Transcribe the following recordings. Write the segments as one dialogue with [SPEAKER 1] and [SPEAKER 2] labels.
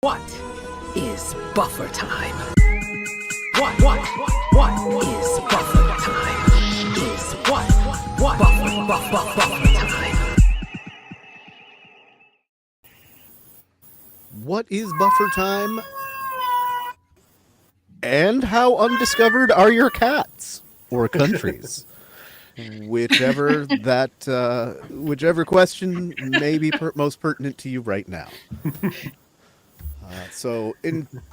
[SPEAKER 1] What is buffer time? What is buffer time? Is what buffer time?
[SPEAKER 2] What is buffer time? And how undiscovered are your cats or countries? Whichever question may be most pertinent to you right now.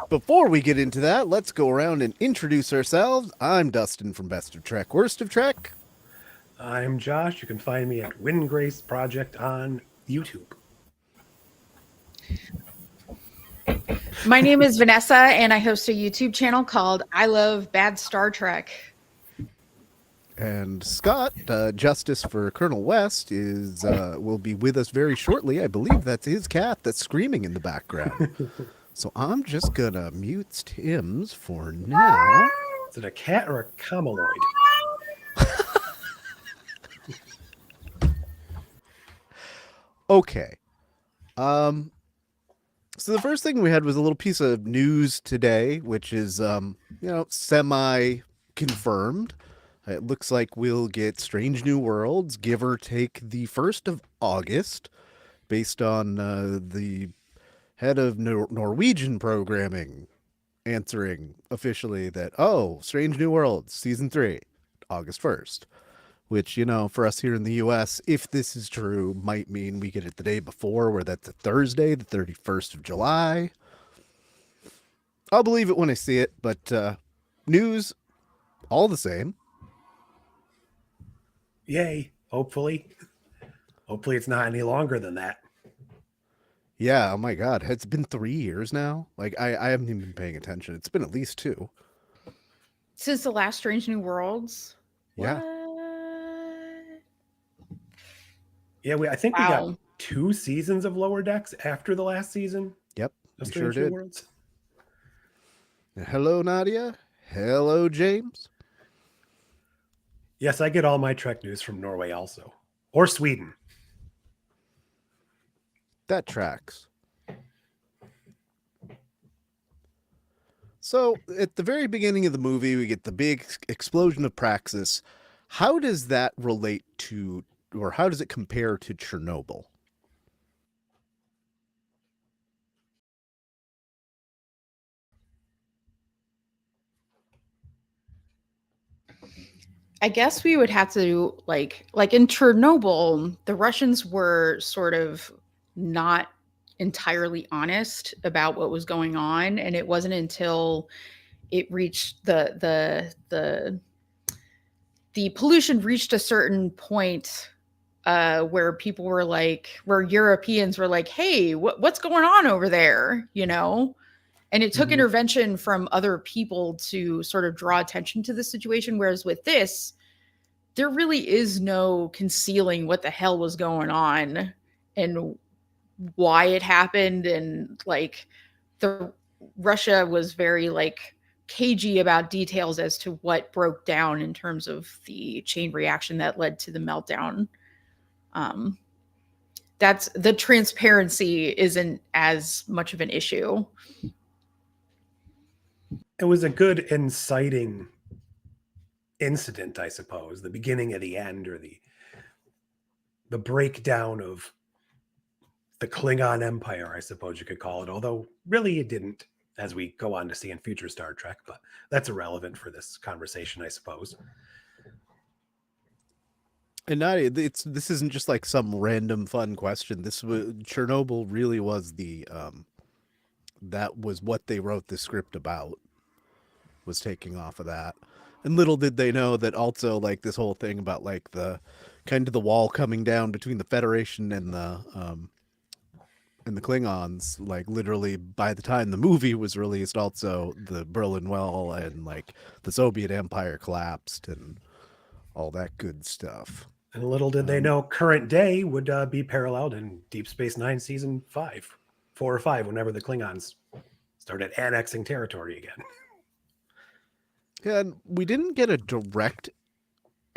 [SPEAKER 2] Before we get into that, let's go around and introduce ourselves. I'm Dustin from Best of Trek, Worst of Trek.
[SPEAKER 3] I'm Josh. You can find me at Windgrace Project on YouTube.
[SPEAKER 4] My name is Vanessa, and I host a YouTube channel called I Love Bad Star Trek.
[SPEAKER 2] And Scott, Justice for Colonel West, will be with us very shortly. I believe that's his cat that's screaming in the background. So I'm just gonna mute Tim's for now.
[SPEAKER 3] Is it a cat or a cameloid?
[SPEAKER 2] Okay. So the first thing we had was a little piece of news today, which is, semi-confirmed. It looks like we'll get Strange New Worlds, give or take the 1st of August, based on the head of Norwegian programming answering officially that, Strange New Worlds, Season 3, August 1st. Which, for us here in the U.S., if this is true, might mean we get it the day before, where that's a Thursday, the 31st of July. I'll believe it when I see it, but news, all the same.
[SPEAKER 3] Yay, hopefully. Hopefully it's not any longer than that.
[SPEAKER 2] Yeah, oh my God, it's been 3 years now. Like, I haven't even been paying attention. It's been at least 2.
[SPEAKER 4] Since the last Strange New Worlds?
[SPEAKER 2] Yeah.
[SPEAKER 4] What?
[SPEAKER 3] Yeah, I think we got 2 seasons of Lower Decks after the last season.
[SPEAKER 2] Yep,
[SPEAKER 3] of
[SPEAKER 2] we sure
[SPEAKER 3] Strange New
[SPEAKER 2] did.
[SPEAKER 3] Worlds.
[SPEAKER 2] Hello, Nadia. Hello, James.
[SPEAKER 3] Yes, I get all my Trek news from Norway also. Or Sweden.
[SPEAKER 2] That tracks. So, at the very beginning of the movie, we get the big explosion of Praxis. How does that relate to, or how does it compare to Chernobyl?
[SPEAKER 4] I guess we would have to, like in Chernobyl, the Russians were sort of not entirely honest about what was going on, and it wasn't until it reached the pollution reached a certain point where people were like, where Europeans were like, hey, what's going on over there? And it took intervention from other people to sort of draw attention to the situation. Whereas with this, there really is no concealing what the hell was going on and why it happened. And like Russia was very cagey about details as to what broke down in terms of the chain reaction that led to the meltdown. That's the transparency isn't as much of an issue.
[SPEAKER 3] It was a good inciting incident, I suppose. The beginning of the end, or the breakdown of the Klingon Empire, I suppose you could call it. Although really it didn't, as we go on to see in future Star Trek. But that's irrelevant for this conversation, I suppose.
[SPEAKER 2] And Nadia, this isn't just like some random fun question. Chernobyl really was that was what they wrote the script about, was taking off of that. And little did they know that also, like, this whole thing about like the kind of the wall coming down between the Federation and the Klingons, like literally by the time the movie was released, also the Berlin Wall and like the Soviet Empire collapsed and all that good stuff.
[SPEAKER 3] And little did they know current day would be paralleled in Deep Space Nine Season 4 or 5, whenever the Klingons started annexing territory again.
[SPEAKER 2] Yeah, and we didn't get a direct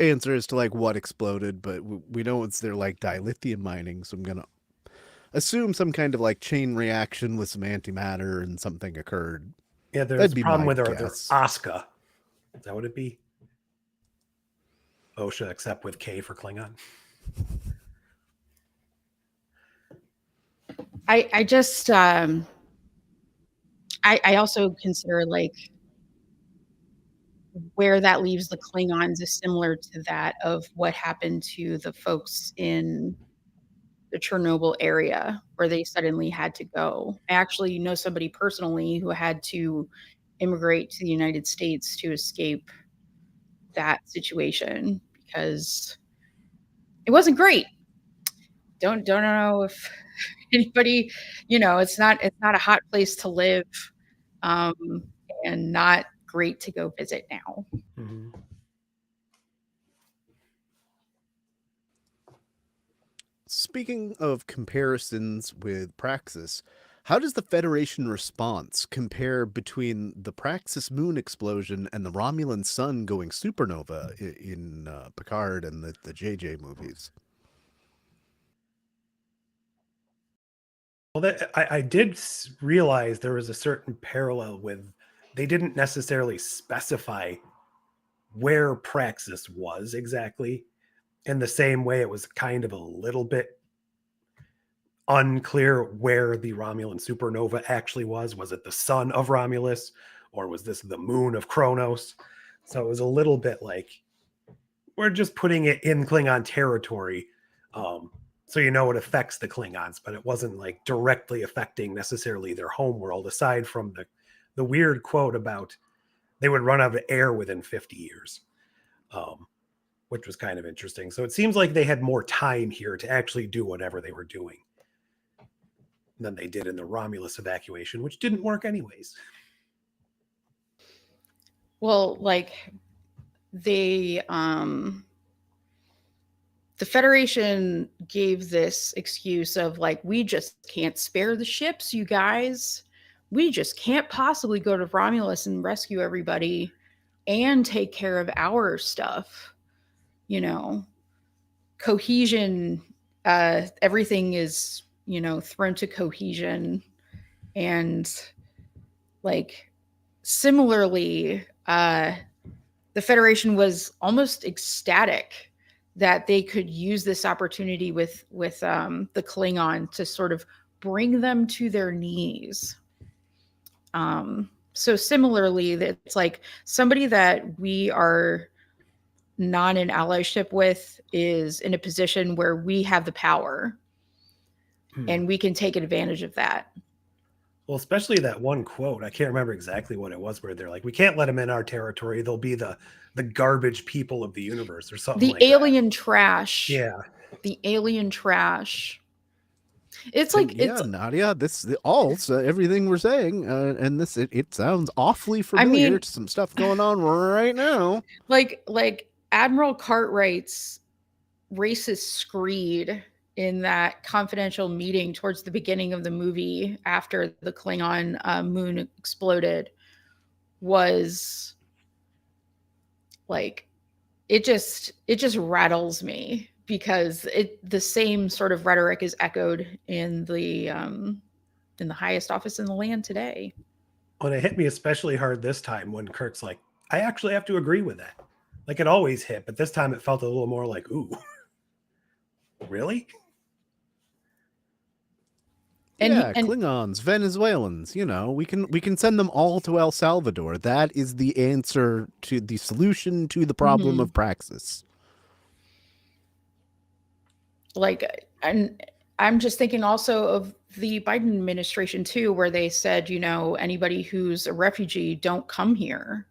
[SPEAKER 2] answer as to like what exploded, but we know it's their like dilithium mining, so assume some kind of like chain reaction with some antimatter and something occurred.
[SPEAKER 3] Yeah, there's
[SPEAKER 2] That'd
[SPEAKER 3] a
[SPEAKER 2] be
[SPEAKER 3] problem
[SPEAKER 2] my
[SPEAKER 3] with their
[SPEAKER 2] guess.
[SPEAKER 3] Asuka. Is that what it'd be? OSHA, except with K for Klingon.
[SPEAKER 4] I just I also consider like where that leaves the Klingons is similar to that of what happened to the folks in the Chernobyl area where they suddenly had to go. I actually know somebody personally who had to immigrate to the United States to escape that situation because it wasn't great. Don't know if anybody, it's not a hot place to live, um, and not great to go visit now.
[SPEAKER 3] Mm-hmm.
[SPEAKER 2] Speaking of comparisons with Praxis, how does the Federation response compare between the Praxis moon explosion and the Romulan sun going supernova in Picard and the JJ movies?
[SPEAKER 3] Well, I did realize there was a certain parallel with they didn't necessarily specify where Praxis was exactly. In the same way, it was kind of a little bit unclear where the Romulan supernova actually was. Was it the sun of Romulus, or was this the moon of Kronos? So it was a little bit like we're just putting it in Klingon territory, so it affects the Klingons, but it wasn't like directly affecting necessarily their homeworld. Aside from the weird quote about they would run out of air within 50 years. Which was kind of interesting. So it seems like they had more time here to actually do whatever they were doing than they did in the Romulus evacuation, which didn't work anyways.
[SPEAKER 4] Well, like the Federation gave this excuse of like, we just can't spare the ships, you guys. We just can't possibly go to Romulus and rescue everybody and take care of our stuff. Cohesion, everything is, thrown to cohesion. And like similarly, the Federation was almost ecstatic that they could use this opportunity with the Klingon to sort of bring them to their knees. So similarly, it's like somebody that we are not in allyship with is in a position where we have the power and we can take advantage of that.
[SPEAKER 3] Well, especially that one quote. I can't remember exactly what it was, where they're like, we can't let them in our territory. They'll be the garbage people of the universe or something like
[SPEAKER 4] alien trash.
[SPEAKER 3] Yeah.
[SPEAKER 4] The alien trash. It's
[SPEAKER 2] And
[SPEAKER 4] like,
[SPEAKER 2] yeah,
[SPEAKER 4] it's
[SPEAKER 2] Nadia, everything we're saying, and this it sounds awfully familiar to some stuff going on right now.
[SPEAKER 4] Like Admiral Cartwright's racist screed in that confidential meeting towards the beginning of the movie after the Klingon moon exploded was like, it just rattles me because the same sort of rhetoric is echoed in the highest office in the land today.
[SPEAKER 3] Well, it hit me especially hard this time when Kirk's like, I actually have to agree with that. Like it always hit, but this time it felt a little more like, ooh, really?
[SPEAKER 2] And Klingons, Venezuelans, we can send them all to El Salvador. That is the answer to the solution to the problem of Praxis.
[SPEAKER 4] Like, I'm just thinking also of the Biden administration too, where they said, anybody who's a refugee, don't come here.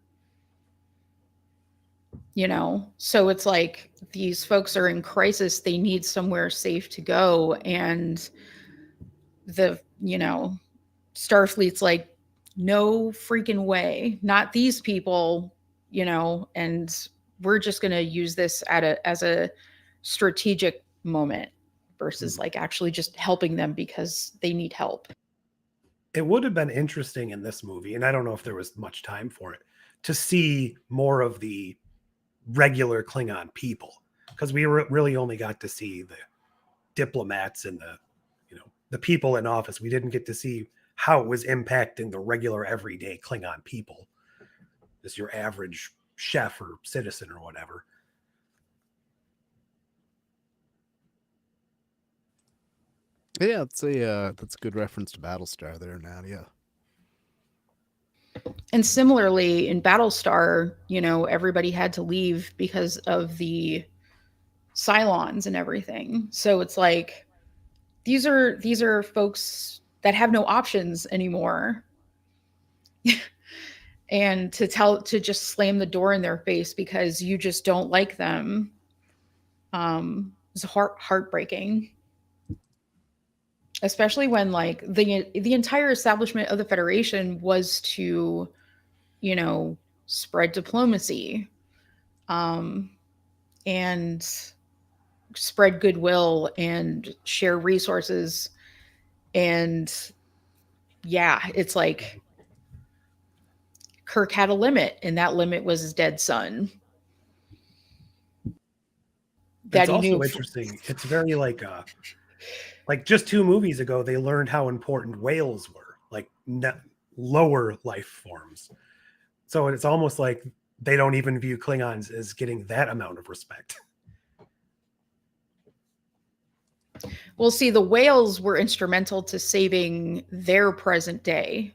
[SPEAKER 4] So it's like these folks are in crisis. They need somewhere safe to go. And Starfleet's like, no freaking way, not these people, and we're just going to use this as a strategic moment versus like actually just helping them because they need help.
[SPEAKER 3] It would have been interesting in this movie, and I don't know if there was much time for it, to see more of the regular Klingon people, because we really only got to see the diplomats and the the people in office. We didn't get to see how it was impacting the regular everyday Klingon people, just your average chef or citizen or whatever.
[SPEAKER 2] Yeah, it's a that's a good reference to Battlestar there, Nadia.
[SPEAKER 4] And similarly, in Battlestar, you know, everybody had to leave because of the Cylons and everything. So it's like these are folks that have no options anymore. And to just slam the door in their face because you just don't like them is heartbreaking. Especially when like the entire establishment of the Federation was to, you know, spread diplomacy, and spread goodwill and share resources. And yeah, it's like Kirk had a limit, and that limit was his dead son.
[SPEAKER 3] That's also interesting. It's very like just 2 movies ago, they learned how important whales were, like lower life forms. So it's almost like they don't even view Klingons as getting that amount of respect.
[SPEAKER 4] Well, see, the whales were instrumental to saving their present day.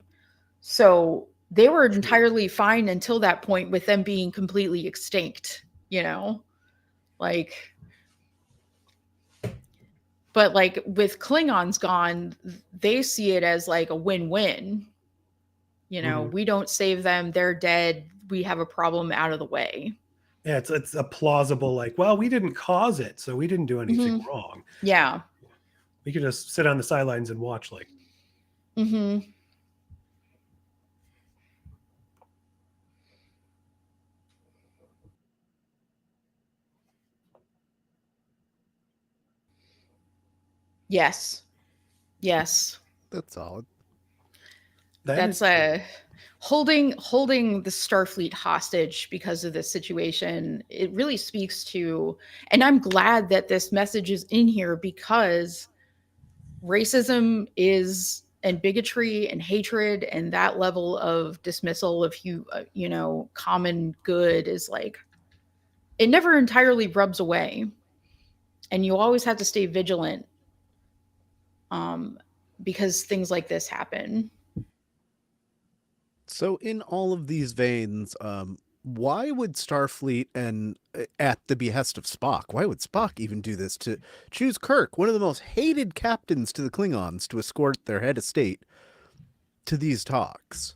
[SPEAKER 4] So they were entirely fine until that point with them being completely extinct, you know? Like, but like with Klingons gone, they see it as like a win-win. You know, we don't save them, they're dead, we have a problem out of the way.
[SPEAKER 3] Yeah, it's a plausible, like, well, we didn't cause it, so we didn't do anything wrong.
[SPEAKER 4] Yeah.
[SPEAKER 3] We could just sit on the sidelines and watch, like.
[SPEAKER 4] Yes. Yes.
[SPEAKER 2] That's solid.
[SPEAKER 4] That's holding the Starfleet hostage because of this situation. It really speaks to, and I'm glad that this message is in here, because racism is, and bigotry and hatred and that level of dismissal of you know, common good is like, it never entirely rubs away, and you always have to stay vigilant, because things like this happen.
[SPEAKER 2] So in all of these veins, why would Starfleet, and at the behest of Spock, why would Spock even do this to choose Kirk, one of the most hated captains to the Klingons, to escort their head of state to these talks?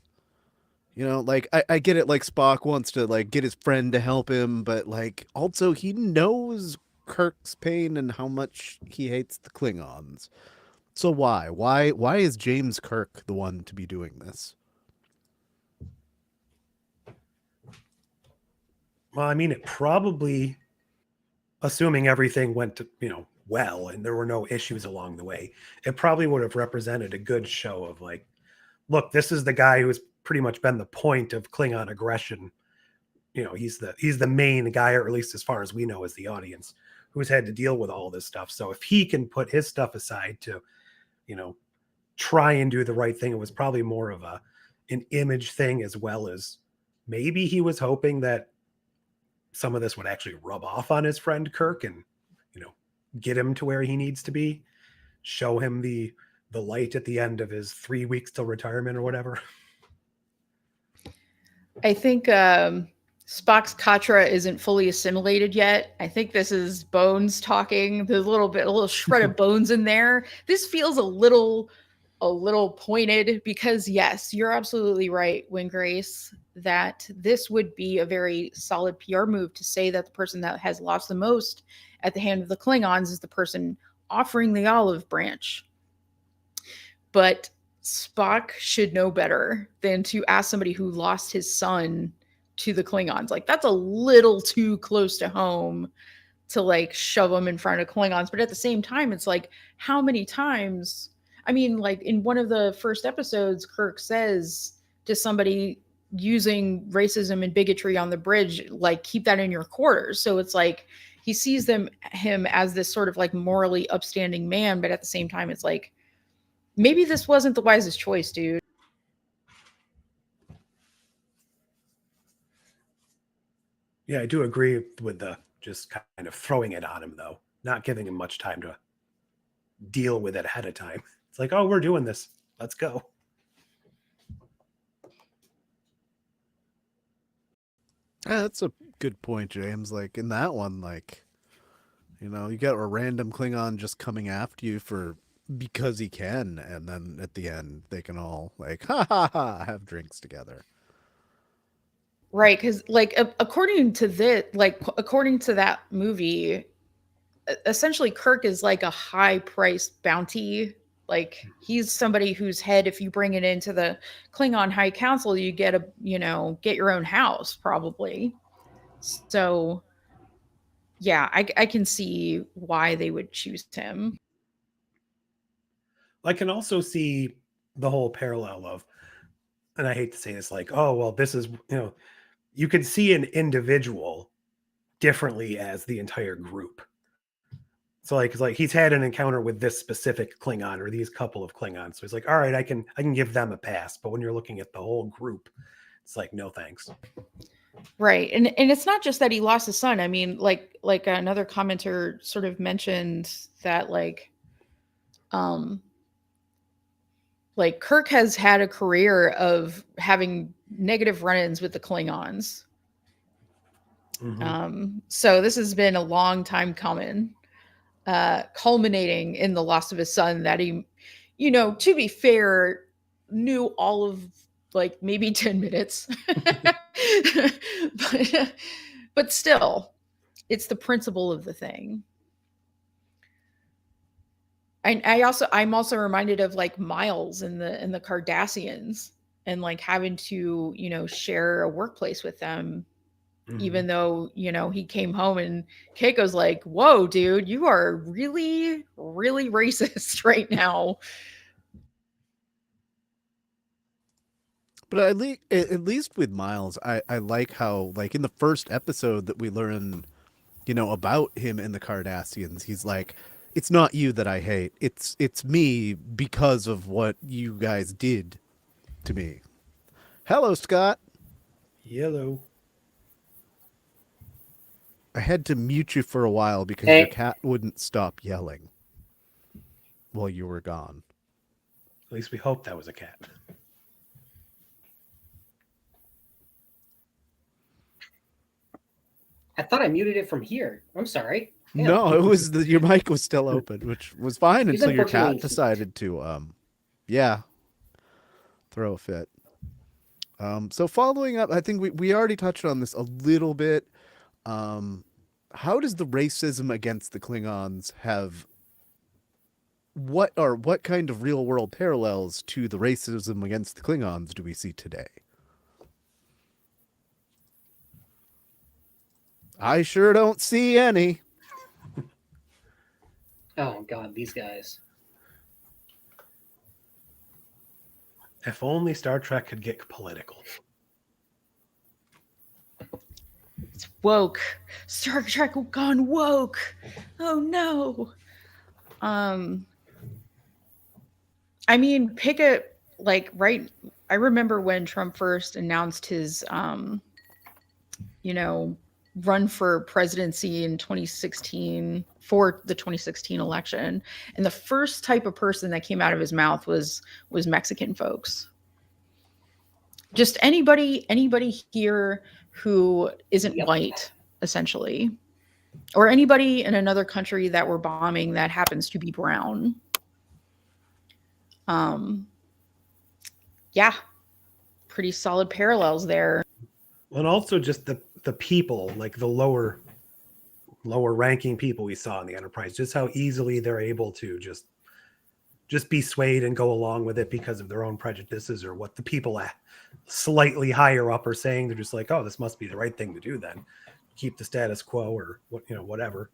[SPEAKER 2] You know, like, I get it, like, Spock wants to, like, get his friend to help him, but, like, also he knows Kirk's pain and how much he hates the Klingons. So why? Why is James Kirk the one to be doing this?
[SPEAKER 3] Well, I mean, it probably, assuming everything went to, well, and there were no issues along the way, it probably would have represented a good show of like, look, this is the guy who's pretty much been the point of Klingon aggression. You know, he's the main guy, or at least as far as we know as the audience, who's had to deal with all this stuff. So if he can put his stuff aside to, try and do the right thing, it was probably more of an image thing, as well as maybe he was hoping that some of this would actually rub off on his friend Kirk and, get him to where he needs to be, show him the light at the end of his 3 weeks till retirement or whatever.
[SPEAKER 4] I think Spock's Katra isn't fully assimilated yet. I think this is Bones talking. There's a little shred of Bones in there. This feels a little pointed, because yes, you're absolutely right, Windgrace, that this would be a very solid PR move to say that the person that has lost the most at the hand of the Klingons is the person offering the olive branch. But Spock should know better than to ask somebody who lost his son to the Klingons. Like, that's a little too close to home to like shove them in front of Klingons. But at the same time, it's like, how many times? I mean, like in one of the first episodes, Kirk says to somebody using racism and bigotry on the bridge, like, keep that in your quarters. So it's like he sees him as this sort of like morally upstanding man, but at the same time, it's like, maybe this wasn't the wisest choice, dude.
[SPEAKER 3] Yeah, I do agree with the just kind of throwing it on him, though, not giving him much time to deal with it ahead of time. It's like, oh, we're doing this. Let's go.
[SPEAKER 2] That's a good point, James. Like in that one, like, you got a random Klingon just coming after you because he can, and then at the end they can all like ha ha ha have drinks together.
[SPEAKER 4] Right, because like according to that movie, essentially Kirk is like a high-priced bounty. Like he's somebody whose head, if you bring it into the Klingon High Council, you get get your own house probably. So yeah, I can see why they would choose him.
[SPEAKER 3] I can also see the whole parallel of, and I hate to say this, like, oh, well, this is, you could see an individual differently as the entire group. So like, it's like he's had an encounter with this specific Klingon or these couple of Klingons. So he's like, all right, I can give them a pass. But when you're looking at the whole group, it's like, no, thanks.
[SPEAKER 4] Right. And it's not just that he lost his son. I mean, like another commenter sort of mentioned that like Kirk has had a career of having negative run-ins with the Klingons.
[SPEAKER 3] Mm-hmm.
[SPEAKER 4] So this has been a long time coming, culminating in the loss of his son that he, to be fair, knew all of like maybe 10 minutes. but still, it's the principle of the thing. I'm also reminded of like Miles in the Cardassians and like having to, share a workplace with them,
[SPEAKER 3] Mm-hmm.
[SPEAKER 4] even though, he came home and Keiko's like, whoa, dude, you are really, really racist right now.
[SPEAKER 2] But at least with Miles, I like how, like, in the first episode that we learn, about him and the Cardassians, he's like, it's not you that I hate. It's me because of what you guys did to me. Hello, Scott.
[SPEAKER 3] Yellow.
[SPEAKER 2] I had to mute you for a while because
[SPEAKER 5] Hey.
[SPEAKER 2] your cat wouldn't stop yelling while you were gone.
[SPEAKER 3] At least we hope that was a cat.
[SPEAKER 5] I thought I muted it from here. I'm sorry. Yeah.
[SPEAKER 2] No, it was your mic was still open, which was fine
[SPEAKER 5] He's
[SPEAKER 2] until your cat
[SPEAKER 5] unfortunately-
[SPEAKER 2] decided to throw a fit. So following up, I think we already touched on this a little bit. How does the racism against the Klingons have what kind of real world parallels to the racism against the Klingons do we see today? I sure don't see any.
[SPEAKER 5] Oh God, these guys.
[SPEAKER 3] If only Star Trek could get political.
[SPEAKER 4] It's woke. Star Trek gone woke. Oh no. I mean, pick a right. I remember when Trump first announced his run for presidency in 2016 for the 2016 election, and the first type of person that came out of his mouth was Mexican folks. Just anybody here who isn't
[SPEAKER 5] Yep.
[SPEAKER 4] white, essentially, or anybody in another country that we're bombing that happens to be brown. Yeah, pretty solid parallels there.
[SPEAKER 3] And also just the people, like the lower ranking people we saw in the Enterprise, just how easily they're able to just be swayed and go along with it because of their own prejudices or what the people slightly higher up are saying. They're just like, oh, this must be the right thing to do then. Keep the status quo or whatever.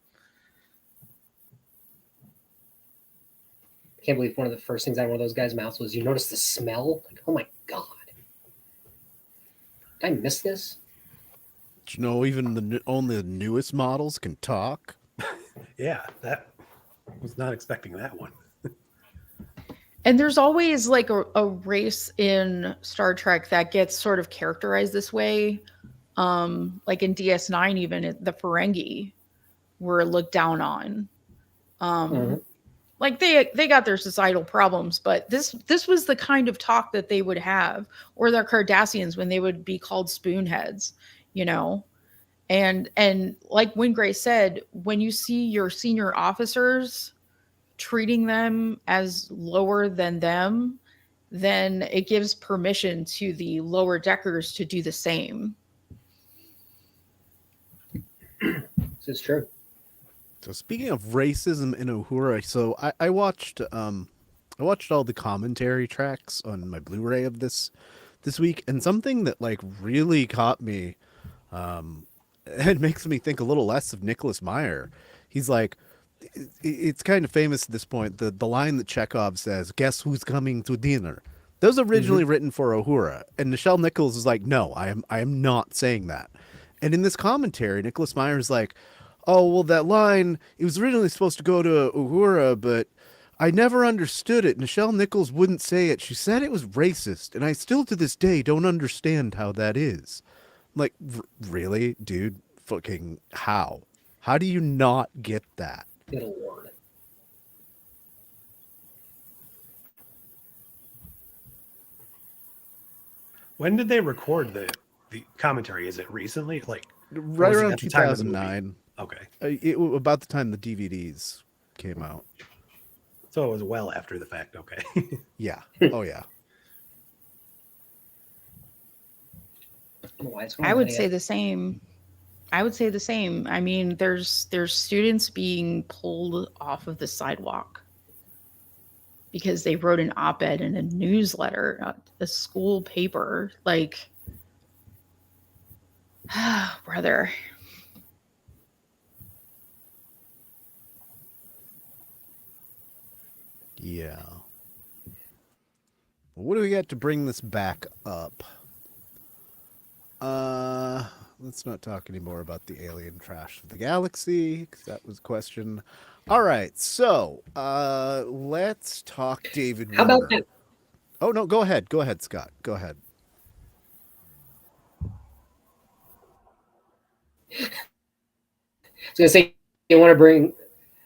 [SPEAKER 5] I can't believe one of the first things out of one of those guys' mouths was, you notice the smell? Like, oh my God. Did I miss this?
[SPEAKER 2] Did you know even only the newest models can talk?
[SPEAKER 3] Yeah, that was not expecting that one.
[SPEAKER 4] And there's always like a race in Star Trek that gets sort of characterized this way. Like in DS9, even the Ferengi were looked down on. Like they got their societal problems, but this was the kind of talk that they would have, or their Cardassians when they would be called spoonheads, you know. And like Windgrace said, when you see your senior officers treating them as lower than them, then it gives permission to the lower deckers to do the same.
[SPEAKER 5] This is true.
[SPEAKER 2] So speaking of racism in Uhura, so I watched all the commentary tracks on my Blu-ray of this week, and something that like really caught me, it makes me think a little less of Nicholas Meyer. He's like, it's kind of famous at this point, the line that Chekhov says, "Guess who's coming to dinner?" That was originally written for Uhura, and Nichelle Nichols is like, "No, I am not saying that." And in this commentary, Nicholas Meyer is like, "Oh, well, that line, it was originally supposed to go to Uhura, but I never understood it. Nichelle Nichols wouldn't say it. She said it was racist, and I still to this day don't understand how that is." I'm like, really, dude? Fucking how? How do you not get that?
[SPEAKER 5] Good Lord.
[SPEAKER 3] When did they record the commentary? Is it recently? Like
[SPEAKER 2] Right
[SPEAKER 3] was it
[SPEAKER 2] around
[SPEAKER 3] at the time of the movie?
[SPEAKER 2] 2009.
[SPEAKER 3] Okay.
[SPEAKER 2] About the time the DVDs came out.
[SPEAKER 3] So it was well after the fact. Okay.
[SPEAKER 2] Yeah. Oh, yeah.
[SPEAKER 4] I would say the same. I mean, there's students being pulled off of the sidewalk because they wrote an op-ed in a newsletter, a school paper. Like, brother.
[SPEAKER 2] Yeah. What do we got to bring this back up? Let's not talk anymore about the alien trash of the galaxy, because that was a question. All right, so let's talk David
[SPEAKER 5] How
[SPEAKER 2] Warner.
[SPEAKER 5] about that?
[SPEAKER 2] Oh, no, go ahead. Go ahead, Scott. Go ahead.
[SPEAKER 5] I was gonna say, you want to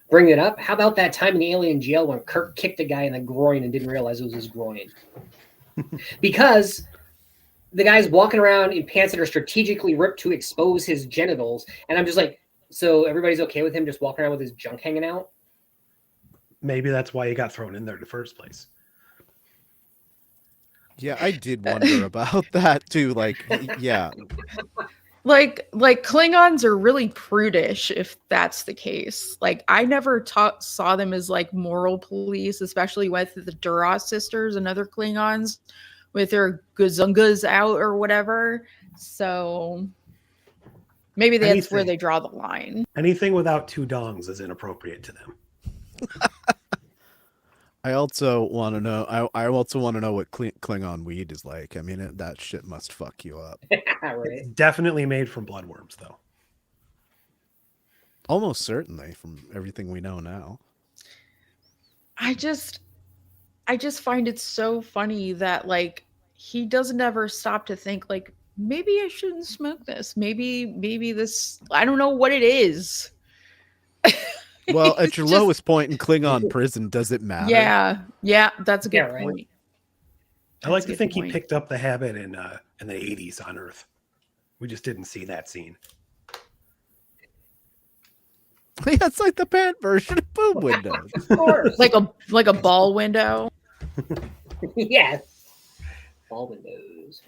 [SPEAKER 5] bring it up? How about that time in the alien jail when Kirk kicked a guy in the groin and didn't realize it was his groin? Because the guy's walking around in pants that are strategically ripped to expose his genitals, and I'm just like, so everybody's okay with him just walking around with his junk hanging out?
[SPEAKER 3] Maybe that's why he got thrown in there in the first place.
[SPEAKER 2] Yeah, I did wonder about that too. Like, yeah.
[SPEAKER 4] Like Klingons are really prudish if that's the case. Like I never saw them as like moral police, especially with the Duras sisters and other Klingons with their gazungas out or whatever. So maybe that's where they draw the line.
[SPEAKER 3] Anything without two dongs is inappropriate to them.
[SPEAKER 2] I also want to know. I also want to know what Klingon weed is like. I mean, that shit must fuck you up.
[SPEAKER 5] Right.
[SPEAKER 3] It's definitely made from bloodworms, though.
[SPEAKER 2] Almost certainly, from everything we know now.
[SPEAKER 4] I just find it so funny that like he doesn't ever stop to think like maybe I shouldn't smoke this. Maybe this. I don't know what it is.
[SPEAKER 2] Well, at your lowest point in Klingon prison, does it matter?
[SPEAKER 4] Yeah, that's a good
[SPEAKER 5] right.
[SPEAKER 4] point.
[SPEAKER 3] I like to think he picked up the habit in the 80s on Earth. We just didn't see that scene.
[SPEAKER 2] Yeah, it's like the pant version of boob windows.
[SPEAKER 5] Of course.
[SPEAKER 4] like a ball window.
[SPEAKER 5] Yes. Ball windows.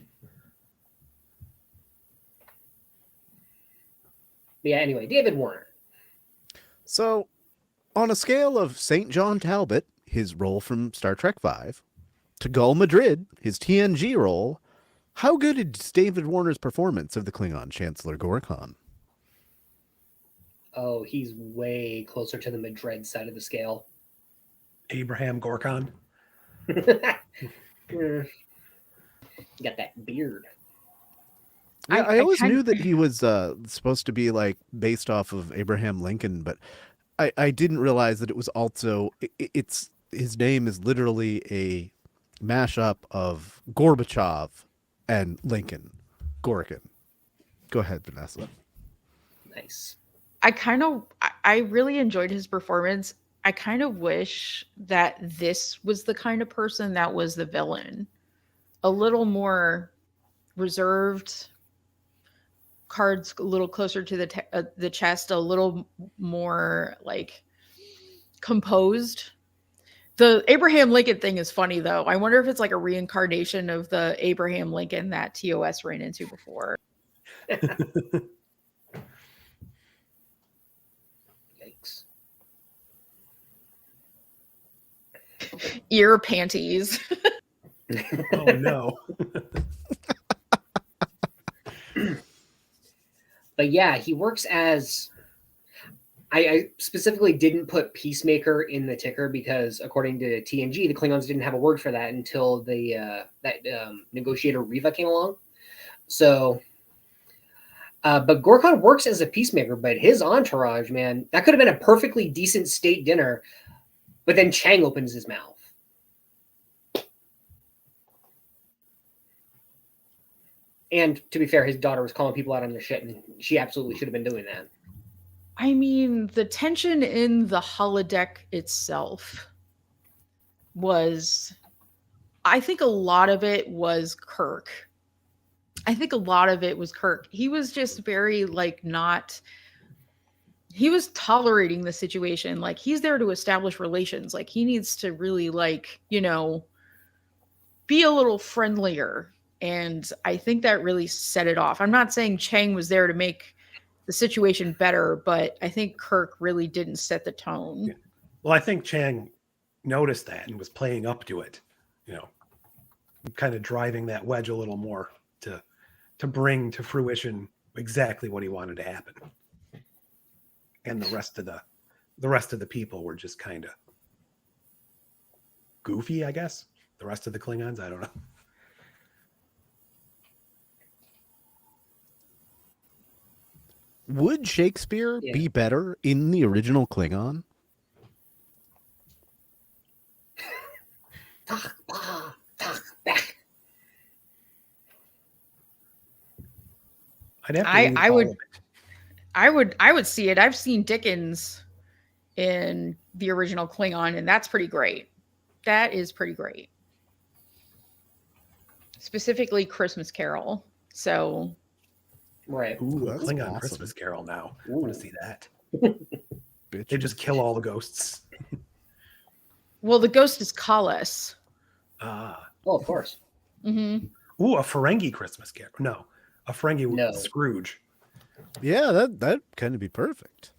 [SPEAKER 5] But yeah, anyway, David Warner.
[SPEAKER 2] So, on a scale of St. John Talbot, his role from Star Trek V, to Gul Madrid, his TNG role, how good is David Warner's performance of the Klingon Chancellor Gorkon?
[SPEAKER 5] Oh, he's way closer to the Madrid side of the scale.
[SPEAKER 3] Abraham Gorkon.
[SPEAKER 5] You got that beard.
[SPEAKER 2] Yeah, I always knew that he was supposed to be like based off of Abraham Lincoln, but I didn't realize that it was also it's his name is literally a mashup of Gorbachev and Lincoln. Gorkin. Go ahead, Vanessa.
[SPEAKER 5] Nice.
[SPEAKER 4] I really enjoyed his performance. I kind of wish that this was the kind of person that was the villain. A little more reserved, cards a little closer to the chest, a little more like composed. The Abraham Lincoln thing is funny though. I wonder if it's like a reincarnation of the Abraham Lincoln that TOS ran into before.
[SPEAKER 5] Yikes.
[SPEAKER 4] Ear panties.
[SPEAKER 3] Oh no.
[SPEAKER 5] But yeah, he works as. I specifically didn't put Peacemaker in the ticker because, according to TNG, the Klingons didn't have a word for that until the negotiator Riva came along. So, but Gorkon works as a peacemaker, but his entourage, man, that could have been a perfectly decent state dinner. But then Chang opens his mouth. And to be fair, his daughter was calling people out on their shit, and she absolutely should have been doing that.
[SPEAKER 4] I mean, the tension in the holodeck itself was, I think a lot of it was Kirk. He was just very like he was tolerating the situation. Like he's there to establish relations. Like he needs to really like, be a little friendlier. And I think that really set it off. I'm not saying Chang was there to make the situation better, but I think Kirk really didn't set the tone.
[SPEAKER 3] Yeah. Well, I think Chang noticed that and was playing up to it, kind of driving that wedge a little more to bring to fruition exactly what he wanted to happen. And the rest of the people were just kind of goofy, I guess. The rest of the Klingons, I don't know.
[SPEAKER 2] Would Shakespeare be better in the original Klingon?
[SPEAKER 3] I'd have to read all of it.
[SPEAKER 4] I would see it. I've seen Dickens in the original Klingon, and that's pretty great. That is pretty great. Specifically Christmas Carol. So
[SPEAKER 5] right.
[SPEAKER 3] Ooh,
[SPEAKER 2] that's
[SPEAKER 3] Klingon
[SPEAKER 2] awesome.
[SPEAKER 3] Christmas Carol now. I
[SPEAKER 5] Ooh.
[SPEAKER 3] want to see that.
[SPEAKER 2] Bitch.
[SPEAKER 3] They just kill all the ghosts.
[SPEAKER 4] well, the ghost is Kalas.
[SPEAKER 3] Ah.
[SPEAKER 5] Oh, of course.
[SPEAKER 4] Mm-hmm.
[SPEAKER 3] Ooh, a Ferengi Christmas Carol. No. A Ferengi with
[SPEAKER 5] No.
[SPEAKER 3] Scrooge.
[SPEAKER 2] Yeah, that kind of be perfect.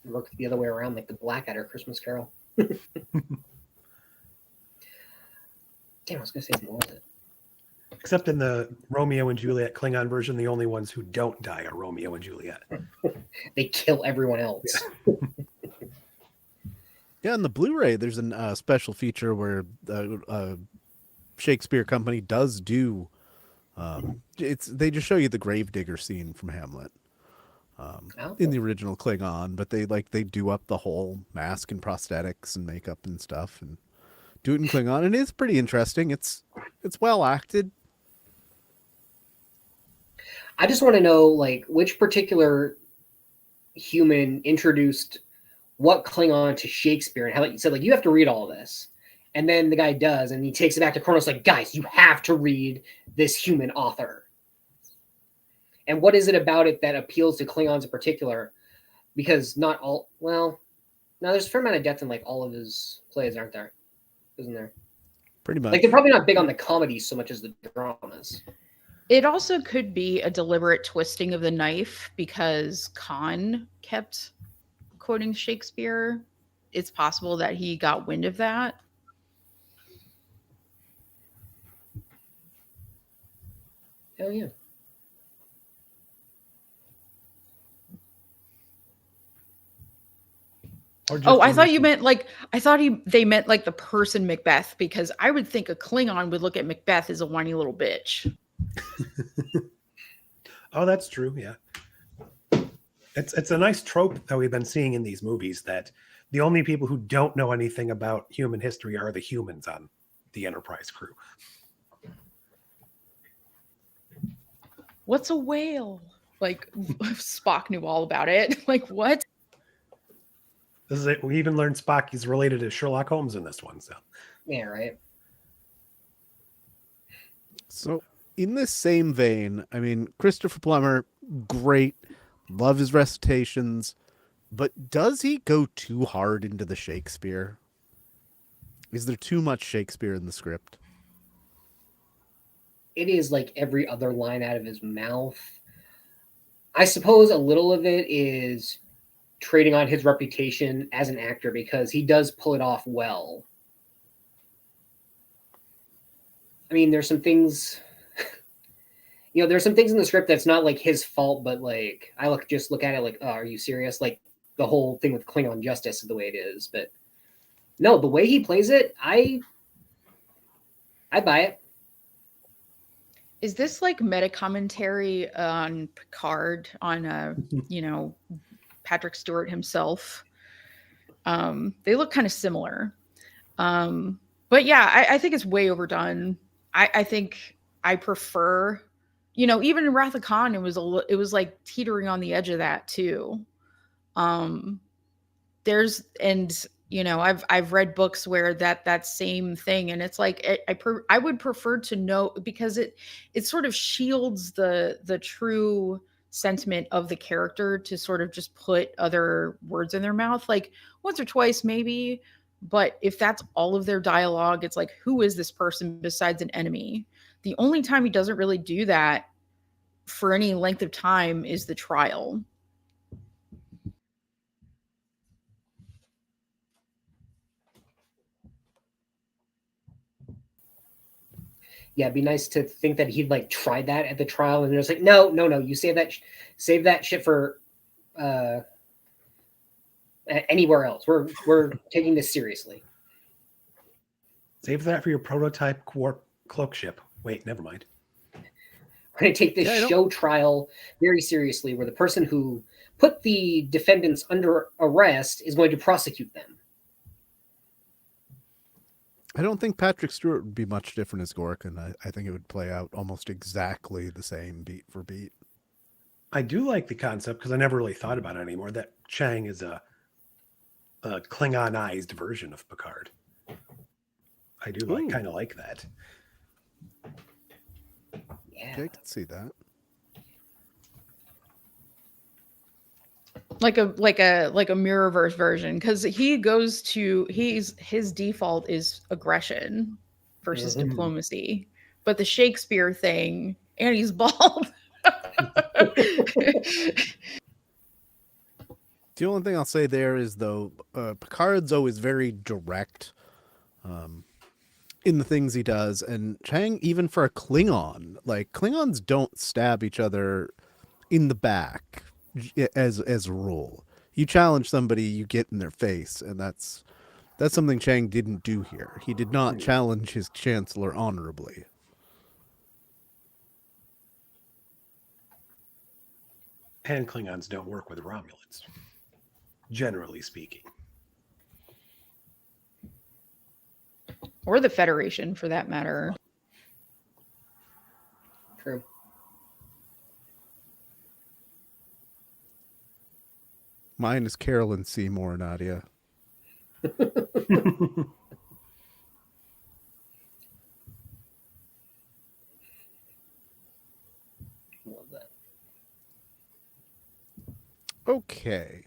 [SPEAKER 5] Work the other way around, like the Blackadder Christmas Carol. Damn, I was gonna say more of it.
[SPEAKER 3] Except in the Romeo and Juliet Klingon version, the only ones who don't die are Romeo and Juliet.
[SPEAKER 5] They kill everyone else.
[SPEAKER 2] Yeah, in the Blu-ray, there's a special feature where the Shakespeare Company does do. They just show you the gravedigger scene from Hamlet in the original Klingon, but they do up the whole mask and prosthetics and makeup and stuff and do it in Klingon, and it's pretty interesting. It's well acted.
[SPEAKER 5] I just want to know, like, which particular human introduced what Klingon to Shakespeare, and how, like you said, like, you have to read all of this. And then the guy does, and he takes it back to Kronos, like, guys, you have to read this human author. And what is it about it that appeals to Klingons in particular? Because not all, well, no, there's a fair amount of depth in, like, all of his plays, aren't there? Isn't there?
[SPEAKER 2] Pretty much.
[SPEAKER 5] Like, they're probably not big on the comedies so much as the dramas.
[SPEAKER 4] It also could be a deliberate twisting of the knife because Khan kept quoting Shakespeare. It's possible that he got wind of that.
[SPEAKER 5] Hell yeah.
[SPEAKER 4] Oh, I thought you meant like they meant like the person Macbeth, because I would think a Klingon would look at Macbeth as a whiny little bitch.
[SPEAKER 3] Oh, that's true. Yeah. It's a nice trope that we've been seeing in these movies, that The only people who don't know anything about human history are the humans on the Enterprise crew.
[SPEAKER 4] What's a whale? Like Spock knew all about it. Like what?
[SPEAKER 3] This is it. We even learned Spock is related to Sherlock Holmes in this one. So
[SPEAKER 5] Yeah, right.
[SPEAKER 2] So, in this same vein, I mean, Christopher Plummer, great, love his recitations, but does he go too hard into the Shakespeare? Is there too much Shakespeare in the script?
[SPEAKER 5] It is like every other line out of his mouth. I suppose a little of it is trading on his reputation as an actor because he does pull it off well. I mean, there's some things, there's some things in the script that's not like his fault, but like I just look at it like, oh, are you serious? Like the whole thing with Klingon justice is the way it is. But no, the way he plays it, I buy it.
[SPEAKER 4] Is this like meta commentary on Picard on Patrick Stewart himself? They look kind of similar. But yeah, I think it's way overdone. I think I prefer, even in Wrath of Khan, it was like teetering on the edge of that too. I've read books where that same thing, and it's like I would prefer to know, because it sort of shields the true sentiment of the character to sort of just put other words in their mouth, like once or twice maybe. But if that's all of their dialogue, it's like, who is this person besides an enemy? The only time he doesn't really do that for any length of time is the trial.
[SPEAKER 5] Yeah, it'd be nice to think that he'd like tried that at the trial, and there's like, no, you save that shit for anywhere else. We're taking this seriously.
[SPEAKER 3] save that for your prototype cloak ship. Wait, never mind.
[SPEAKER 5] We're going to take this show trial very seriously, where the person who put the defendants under arrest is going to prosecute them.
[SPEAKER 2] I don't think Patrick Stewart would be much different as Gorkin. I think it would play out almost exactly the same beat for beat.
[SPEAKER 3] I do like the concept, because I never really thought about it anymore, that Chang is a Klingonized version of Picard. I do kind of like that.
[SPEAKER 5] Yeah,
[SPEAKER 2] I can see that.
[SPEAKER 4] Like a mirrorverse version, because his default is aggression versus diplomacy, but the Shakespeare thing, and he's bald.
[SPEAKER 2] The only thing I'll say there is, though, Picard's always very direct in the things he does, and Chang, even for a Klingon, like Klingons don't stab each other in the back as a rule. You challenge somebody, you get in their face, and that's something Chang didn't do here. He did not challenge his chancellor honorably.
[SPEAKER 3] And Klingons don't work with Romulans, generally speaking.
[SPEAKER 4] Or the Federation, for that matter.
[SPEAKER 5] true.
[SPEAKER 2] Mine is Carolyn Seymour, Nadia.
[SPEAKER 5] Love that.
[SPEAKER 2] Okay.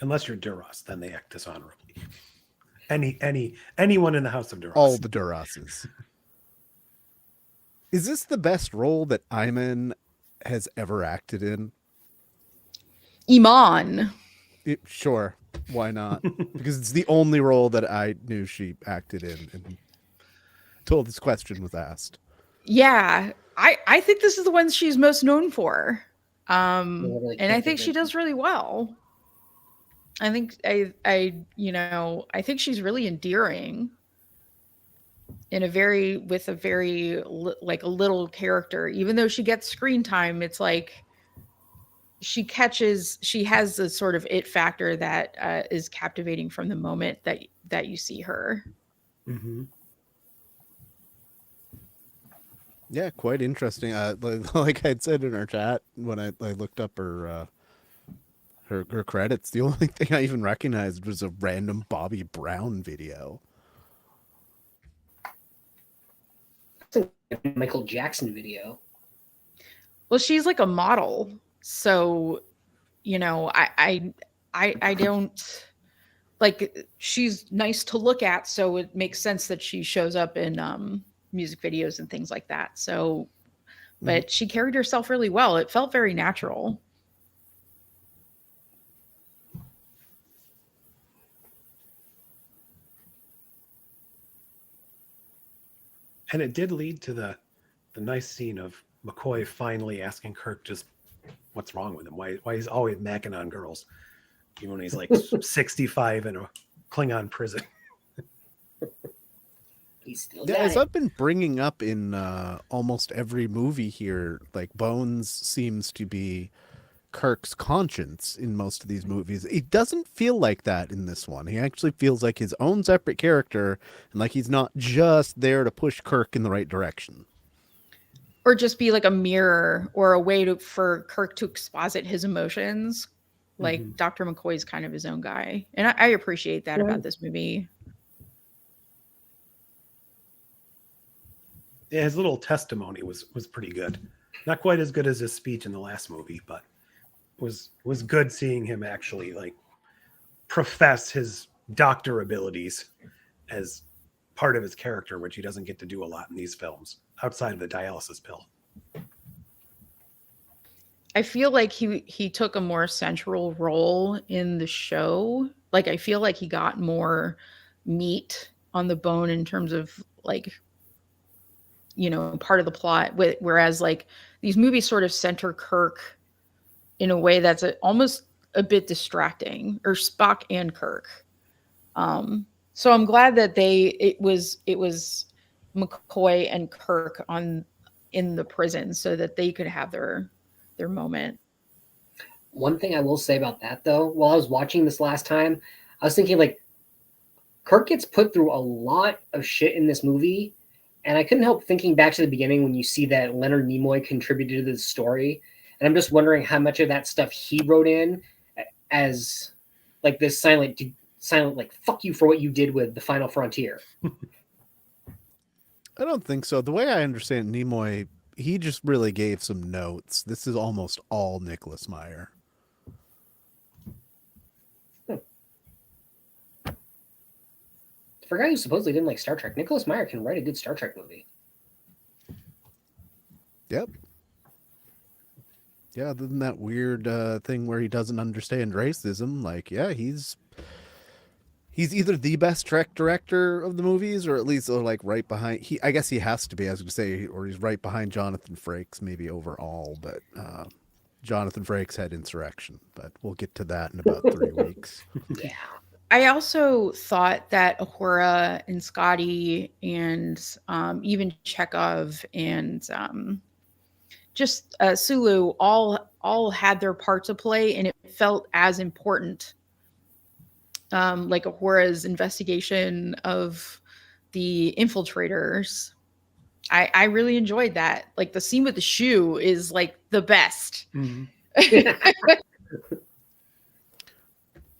[SPEAKER 3] Unless you're Duras, then they act dishonorably. Anyone in the House of Duras.
[SPEAKER 2] All the Durases. Is this the best role that Ayman has ever acted in?
[SPEAKER 4] Iman.
[SPEAKER 2] Sure. Why not? Because it's the only role that I knew she acted in until this question was asked.
[SPEAKER 4] Yeah, I think this is the one she's most known for.
[SPEAKER 5] Really
[SPEAKER 4] And I think she does really well. I think I think she's really endearing with a very like a little character. Even though she gets screen time, it's like she has a sort of it factor that is captivating from the moment that you see her.
[SPEAKER 3] Mm-hmm.
[SPEAKER 2] Yeah, quite interesting. Like I'd said in our chat when I looked up her credits, the only thing I even recognized was a random Bobby Brown video.
[SPEAKER 5] Michael Jackson video.
[SPEAKER 4] Well, she's like a model, so you know, I don't like. She's nice to look at, so it makes sense that she shows up in music videos and things like that. So, but she carried herself really well. It felt very natural.
[SPEAKER 3] And it did lead to the nice scene of McCoy finally asking Kirk just what's wrong with him. Why he's always macking on girls, even when he's like 65 in a Klingon prison.
[SPEAKER 5] He's still
[SPEAKER 2] Yeah,
[SPEAKER 5] got
[SPEAKER 2] as
[SPEAKER 5] it.
[SPEAKER 2] I've been bringing up in almost every movie here, like Bones seems to be Kirk's conscience in most of these movies. It doesn't feel like that in this one. He actually feels like his own separate character, and like he's not just there to push Kirk in the right direction.
[SPEAKER 4] Or just be like a mirror or a way for Kirk to exposit his emotions. Like Dr. McCoy's kind of his own guy. And I appreciate that about this movie.
[SPEAKER 3] Yeah, his little testimony was pretty good. Not quite as good as his speech in the last movie, but was good seeing him actually like profess his doctor abilities as part of his character, which he doesn't get to do a lot in these films outside of the dialysis pill.
[SPEAKER 4] I feel like he took a more central role in the show. Like I feel like he got more meat on the bone in terms of like, you know, part of the plot. Whereas like these movies sort of center Kirk in a way that's almost a bit distracting, or Spock and Kirk. So I'm glad that it was McCoy and Kirk in the prison so that they could have their moment.
[SPEAKER 5] One thing I will say about that, though, while I was watching this last time, I was thinking, like, Kirk gets put through a lot of shit in this movie, and I couldn't help thinking back to the beginning when you see that Leonard Nimoy contributed to the story, and I'm just wondering how much of that stuff he wrote in as, like, this silent, like, fuck you for what you did with The Final Frontier.
[SPEAKER 2] I don't think so. The way I understand Nimoy, he just really gave some notes. This is almost all Nicholas Meyer.
[SPEAKER 5] For a guy who supposedly didn't like Star Trek, Nicholas Meyer can write a good Star Trek movie.
[SPEAKER 2] Yep. Yeah, other than that weird thing where he doesn't understand racism, like, yeah, he's either the best Trek director of the movies, or at least like right behind. I guess he has to be, I was going to say, or he's right behind Jonathan Frakes, maybe overall. But Jonathan Frakes had Insurrection, but we'll get to that in about 3 weeks.
[SPEAKER 5] Yeah.
[SPEAKER 4] I also thought that Uhura and Scotty and even Chekhov and just Sulu all had their part to play, and it felt as important. Like Uhura's investigation of the infiltrators. I really enjoyed that. Like the scene with the shoe is like the best.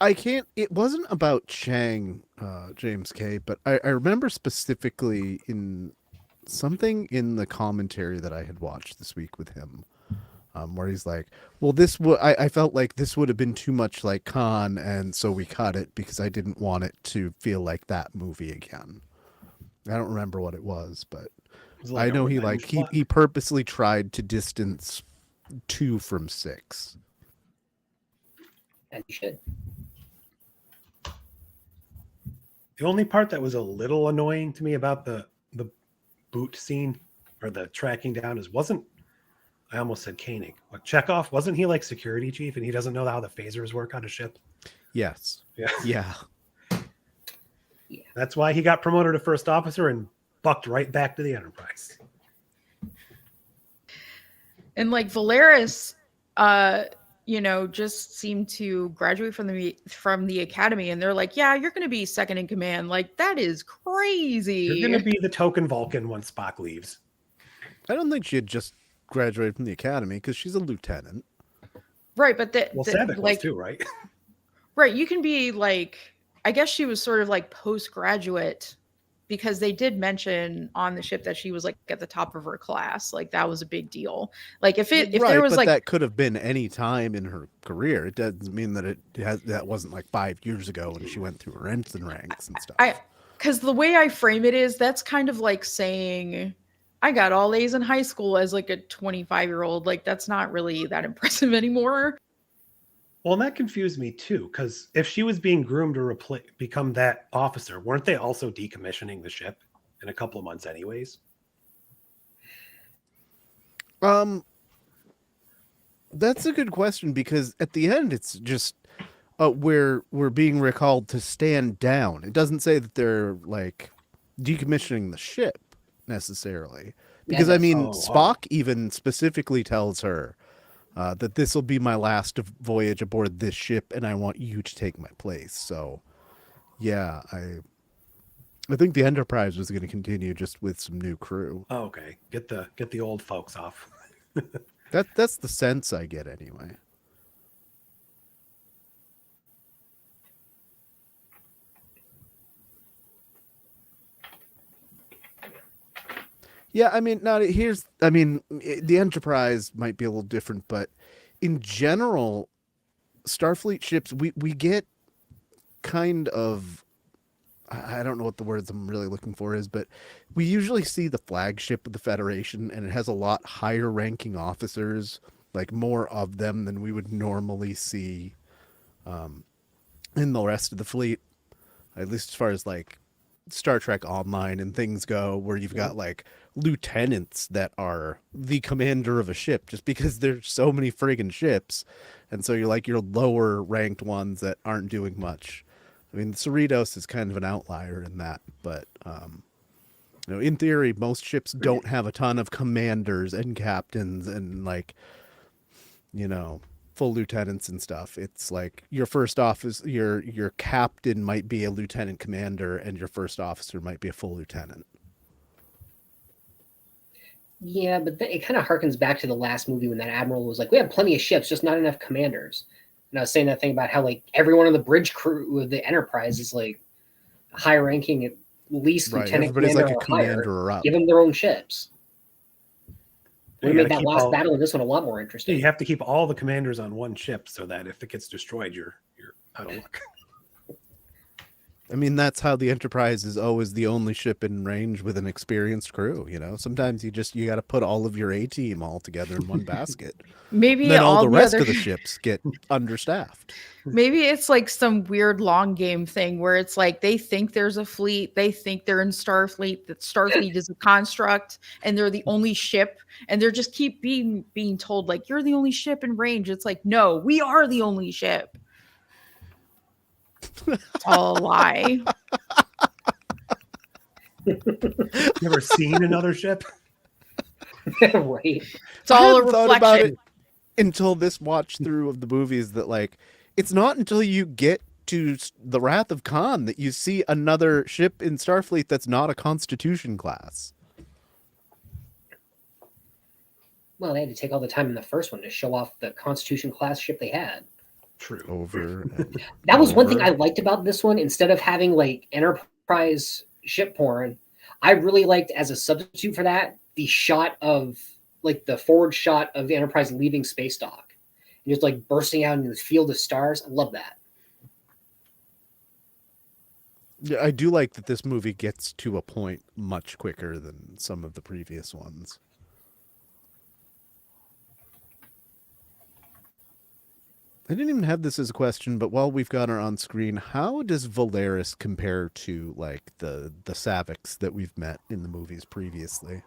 [SPEAKER 2] It wasn't about Chang, James K., but I remember specifically in something in the commentary that I had watched this week with him, where he's like, well, I felt like this would have been too much like Khan, and so we cut it because I didn't want it to feel like that movie again. I don't remember what it was, but I know he purposely tried to distance 2 from 6.
[SPEAKER 5] And you should.
[SPEAKER 3] The only part that was a little annoying to me about the boot scene or the tracking down I almost said Koenig. But Chekhov, wasn't he like security chief and he doesn't know how the phasers work on a ship?
[SPEAKER 2] Yes.
[SPEAKER 3] Yeah.
[SPEAKER 5] Yeah.
[SPEAKER 3] That's why he got promoted to first officer and bucked right back to the Enterprise.
[SPEAKER 4] And like Valeris, just seem to graduate from the academy, and they're like, yeah, you're going to be second in command. Like, that is crazy.
[SPEAKER 3] You're going to be the token Vulcan once Spock leaves.
[SPEAKER 2] I don't think she had just graduated from the academy because she's a lieutenant.
[SPEAKER 4] Right, but
[SPEAKER 3] Saavik was too, right?
[SPEAKER 4] Right, you can be like, I guess she was sort of like postgraduate, because they did mention on the ship that she was like at the top of her class. Like, that was a big deal. Like, if there was
[SPEAKER 2] but
[SPEAKER 4] like,
[SPEAKER 2] that could have been any time in her career. It doesn't mean that that wasn't like 5 years ago when she went through her ensign ranks and stuff.
[SPEAKER 4] Because the way I frame it is, that's kind of like saying, I got all A's in high school as like a 25-year-old. Like, that's not really that impressive anymore.
[SPEAKER 3] Well, and that confused me too, because if she was being groomed to become that officer, weren't they also decommissioning the ship in a couple of months anyways?
[SPEAKER 2] That's a good question, because at the end it's just we're being recalled to stand down. It doesn't say that they're like decommissioning the ship necessarily, because Spock even specifically tells her that this will be my last voyage aboard this ship, and I want you to take my place. So, yeah, I think the Enterprise was going to continue just with some new crew.
[SPEAKER 3] Oh, okay, get the old folks off.
[SPEAKER 2] That's the sense I get anyway. Yeah, I mean, the Enterprise might be a little different, but in general, Starfleet ships, we get kind of, I don't know what the words I'm really looking for is, but we usually see the flagship of the Federation, and it has a lot higher ranking officers, like more of them than we would normally see in the rest of the fleet, at least as far as like Star Trek Online and things go, where you've got like lieutenants that are the commander of a ship, just because there's so many friggin' ships. And so you're like your lower ranked ones that aren't doing much. I mean, the Cerritos is kind of an outlier in that, but in theory, most ships don't have a ton of commanders and captains and like, full lieutenants and stuff. It's like your first officer, your captain might be a lieutenant commander, and your first officer might be a full lieutenant.
[SPEAKER 5] Yeah, but it kind of harkens back to the last movie when that admiral was like, we have plenty of ships, just not enough commanders. And I was saying that thing about how like everyone on the bridge crew of the Enterprise is like high ranking, at least lieutenant
[SPEAKER 2] Everybody's
[SPEAKER 5] commander
[SPEAKER 2] like a
[SPEAKER 5] or higher.
[SPEAKER 2] commander or up.
[SPEAKER 5] Give them their own ships. Would have made that last
[SPEAKER 3] all-
[SPEAKER 5] battle of this one a lot more interesting.
[SPEAKER 3] You have to keep all the commanders on one ship so that if it gets destroyed, you're out of luck.
[SPEAKER 2] I mean, that's how the Enterprise is always the only ship in range with an experienced crew. Sometimes you got to put all of your A team all together in one basket.
[SPEAKER 4] Maybe
[SPEAKER 2] And then all the rest
[SPEAKER 4] other
[SPEAKER 2] of the ships get understaffed.
[SPEAKER 4] Maybe it's like some weird long game thing where it's like they think there's a fleet, they think they're in Starfleet, that Starfleet is a construct, and they're the only ship, and they're just keep being told like, you're the only ship in range. It's like, no, we are the only ship. It's all a lie.
[SPEAKER 3] You ever seen another ship?
[SPEAKER 5] Right.
[SPEAKER 4] It's all a
[SPEAKER 2] hadn't thought about
[SPEAKER 4] reflection.
[SPEAKER 2] it until this watch through of the movies that like it's not until you get to the Wrath of Khan that you see another ship in Starfleet that's not a Constitution class.
[SPEAKER 5] Well, they had to take all the time in the first one to show off the Constitution class ship they had.
[SPEAKER 3] True.
[SPEAKER 2] Over. And
[SPEAKER 5] That was one thing
[SPEAKER 2] over.
[SPEAKER 5] I liked about this one. Instead of having like Enterprise ship porn, I really liked as a substitute for that the shot of like the forward shot of the Enterprise leaving space dock and just like bursting out into the field of stars. I love that.
[SPEAKER 2] Yeah, I do like that this movie gets to a point much quicker than some of the previous ones. I didn't even have this as a question, but while we've got her on screen, how does Valeris compare to like the Saviks that we've met in the movies previously?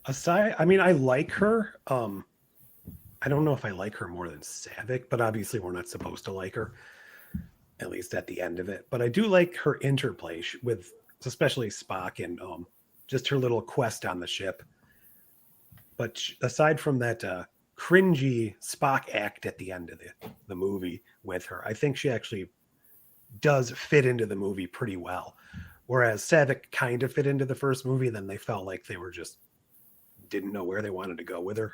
[SPEAKER 3] I like her. I don't know if I like her more than Saavik, but obviously we're not supposed to like her, at least at the end of it. But I do like her interplay with especially Spock and just her little quest on the ship. But aside from that cringy Spock act at the end of the movie with her, I think she actually does fit into the movie pretty well. Whereas Saavik kind of fit into the first movie, then they felt like they were just didn't know where they wanted to go with her.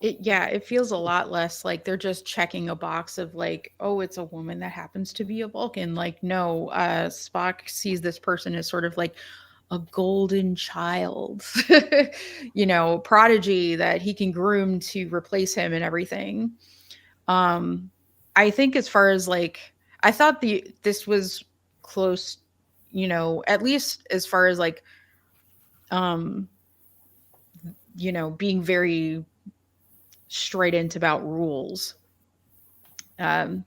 [SPEAKER 4] It feels a lot less like they're just checking a box of like, oh, it's a woman that happens to be a Vulcan. Like, no, Spock sees this person as sort of like a golden child, prodigy that he can groom to replace him and everything. I think as far as like, I thought this was close, at least as far as like, being very strident about rules. Had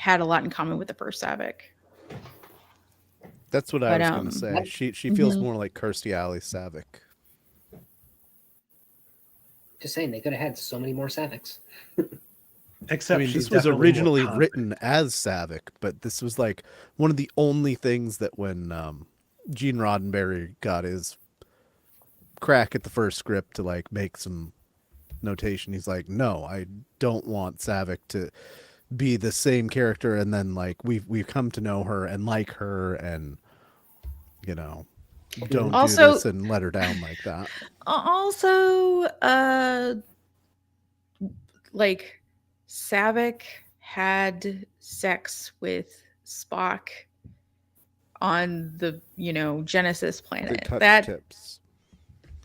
[SPEAKER 4] a lot in common with the first Saavik.
[SPEAKER 2] That's what I was going to say. She feels more like Kirstie Alley Saavik.
[SPEAKER 5] Just saying, they could have had so many more Saaviks.
[SPEAKER 3] Except
[SPEAKER 2] this was originally written as Saavik, but this was like one of the only things that when Gene Roddenberry got his crack at the first script to like make some notation, he's like, no, I don't want Saavik to be the same character, and then like we've come to know her and like her, and don't
[SPEAKER 4] also
[SPEAKER 2] do this and let her down like that.
[SPEAKER 4] Also, like Saavik had sex with Spock on the Genesis planet.
[SPEAKER 2] That tips.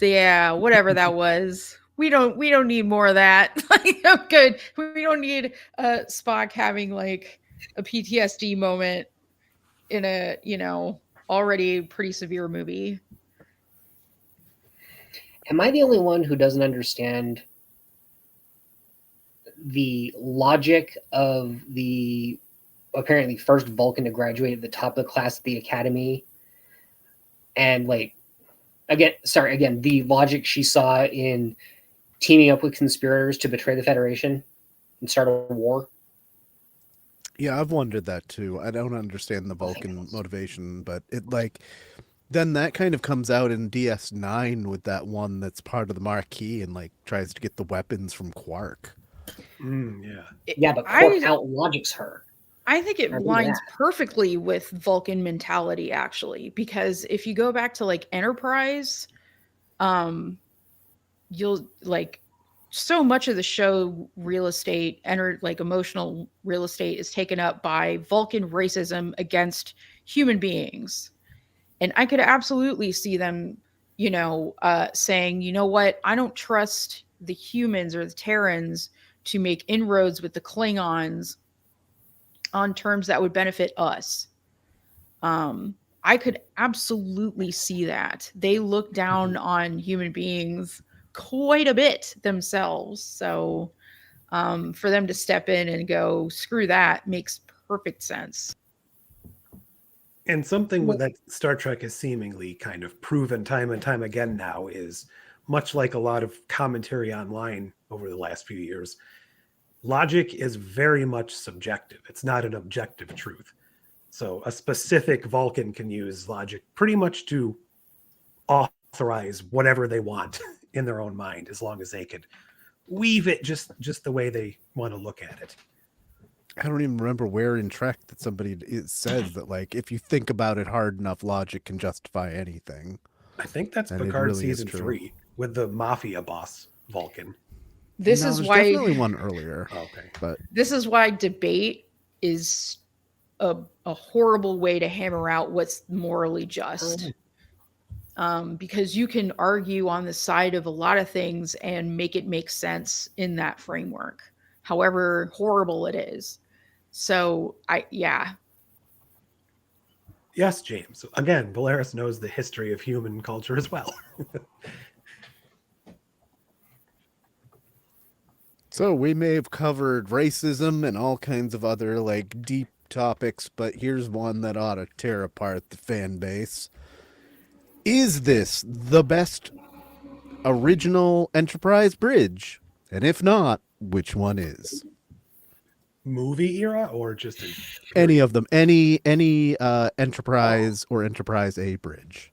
[SPEAKER 4] Yeah, whatever that was. We don't need more of that. Like, I'm good. We don't need Spock having like a PTSD moment in a already pretty severe movie.
[SPEAKER 5] Am I the only one who doesn't understand the logic of the apparently first Vulcan to graduate at the top of the class at the Academy? And like, again, the logic she saw in teaming up with conspirators to betray the Federation and start a war?
[SPEAKER 2] Yeah, I've wondered that too. I don't understand the Vulcan motivation, but it like then that kind of comes out in DS9 with that one that's part of the Marquis and like tries to get the weapons from Quark.
[SPEAKER 5] Yeah, but Quark out-logics her.
[SPEAKER 4] I think it lines perfectly with Vulcan mentality, actually, because if you go back to like Enterprise, you'll like so much of the show real estate like emotional real estate is taken up by Vulcan racism against human beings. And I could absolutely see them, saying, you know what, I don't trust the humans or the Terrans to make inroads with the Klingons on terms that would benefit us. I could absolutely see that. They look down on human beings quite a bit themselves. So for them to step in and go, screw that, makes perfect sense.
[SPEAKER 3] And something that Star Trek has seemingly kind of proven time and time again now is, much like a lot of commentary online over the last few years, logic is very much subjective. It's not an objective truth. So a specific Vulcan can use logic pretty much to authorize whatever they want in their own mind, as long as they could weave it just the way they want to look at it.
[SPEAKER 2] I don't even remember where in Trek that somebody says that, like, if you think about it hard enough, logic can justify anything.
[SPEAKER 3] I think that's Picard really season 3 with the mafia boss Vulcan.
[SPEAKER 4] This is why
[SPEAKER 2] definitely one earlier.
[SPEAKER 3] Okay,
[SPEAKER 2] but
[SPEAKER 4] this is why debate is a horrible way to hammer out what's morally just. Because you can argue on the side of a lot of things and make it make sense in that framework, however horrible it is. So
[SPEAKER 3] Yes, James. Again, Valeris knows the history of human culture as well.
[SPEAKER 2] So we may have covered racism and all kinds of other like deep topics, but here's one that ought to tear apart the fan base. Is this the best original Enterprise bridge? And if not, which one is?
[SPEAKER 3] movie era or just in
[SPEAKER 2] Any of them, any Enterprise or Enterprise A bridge.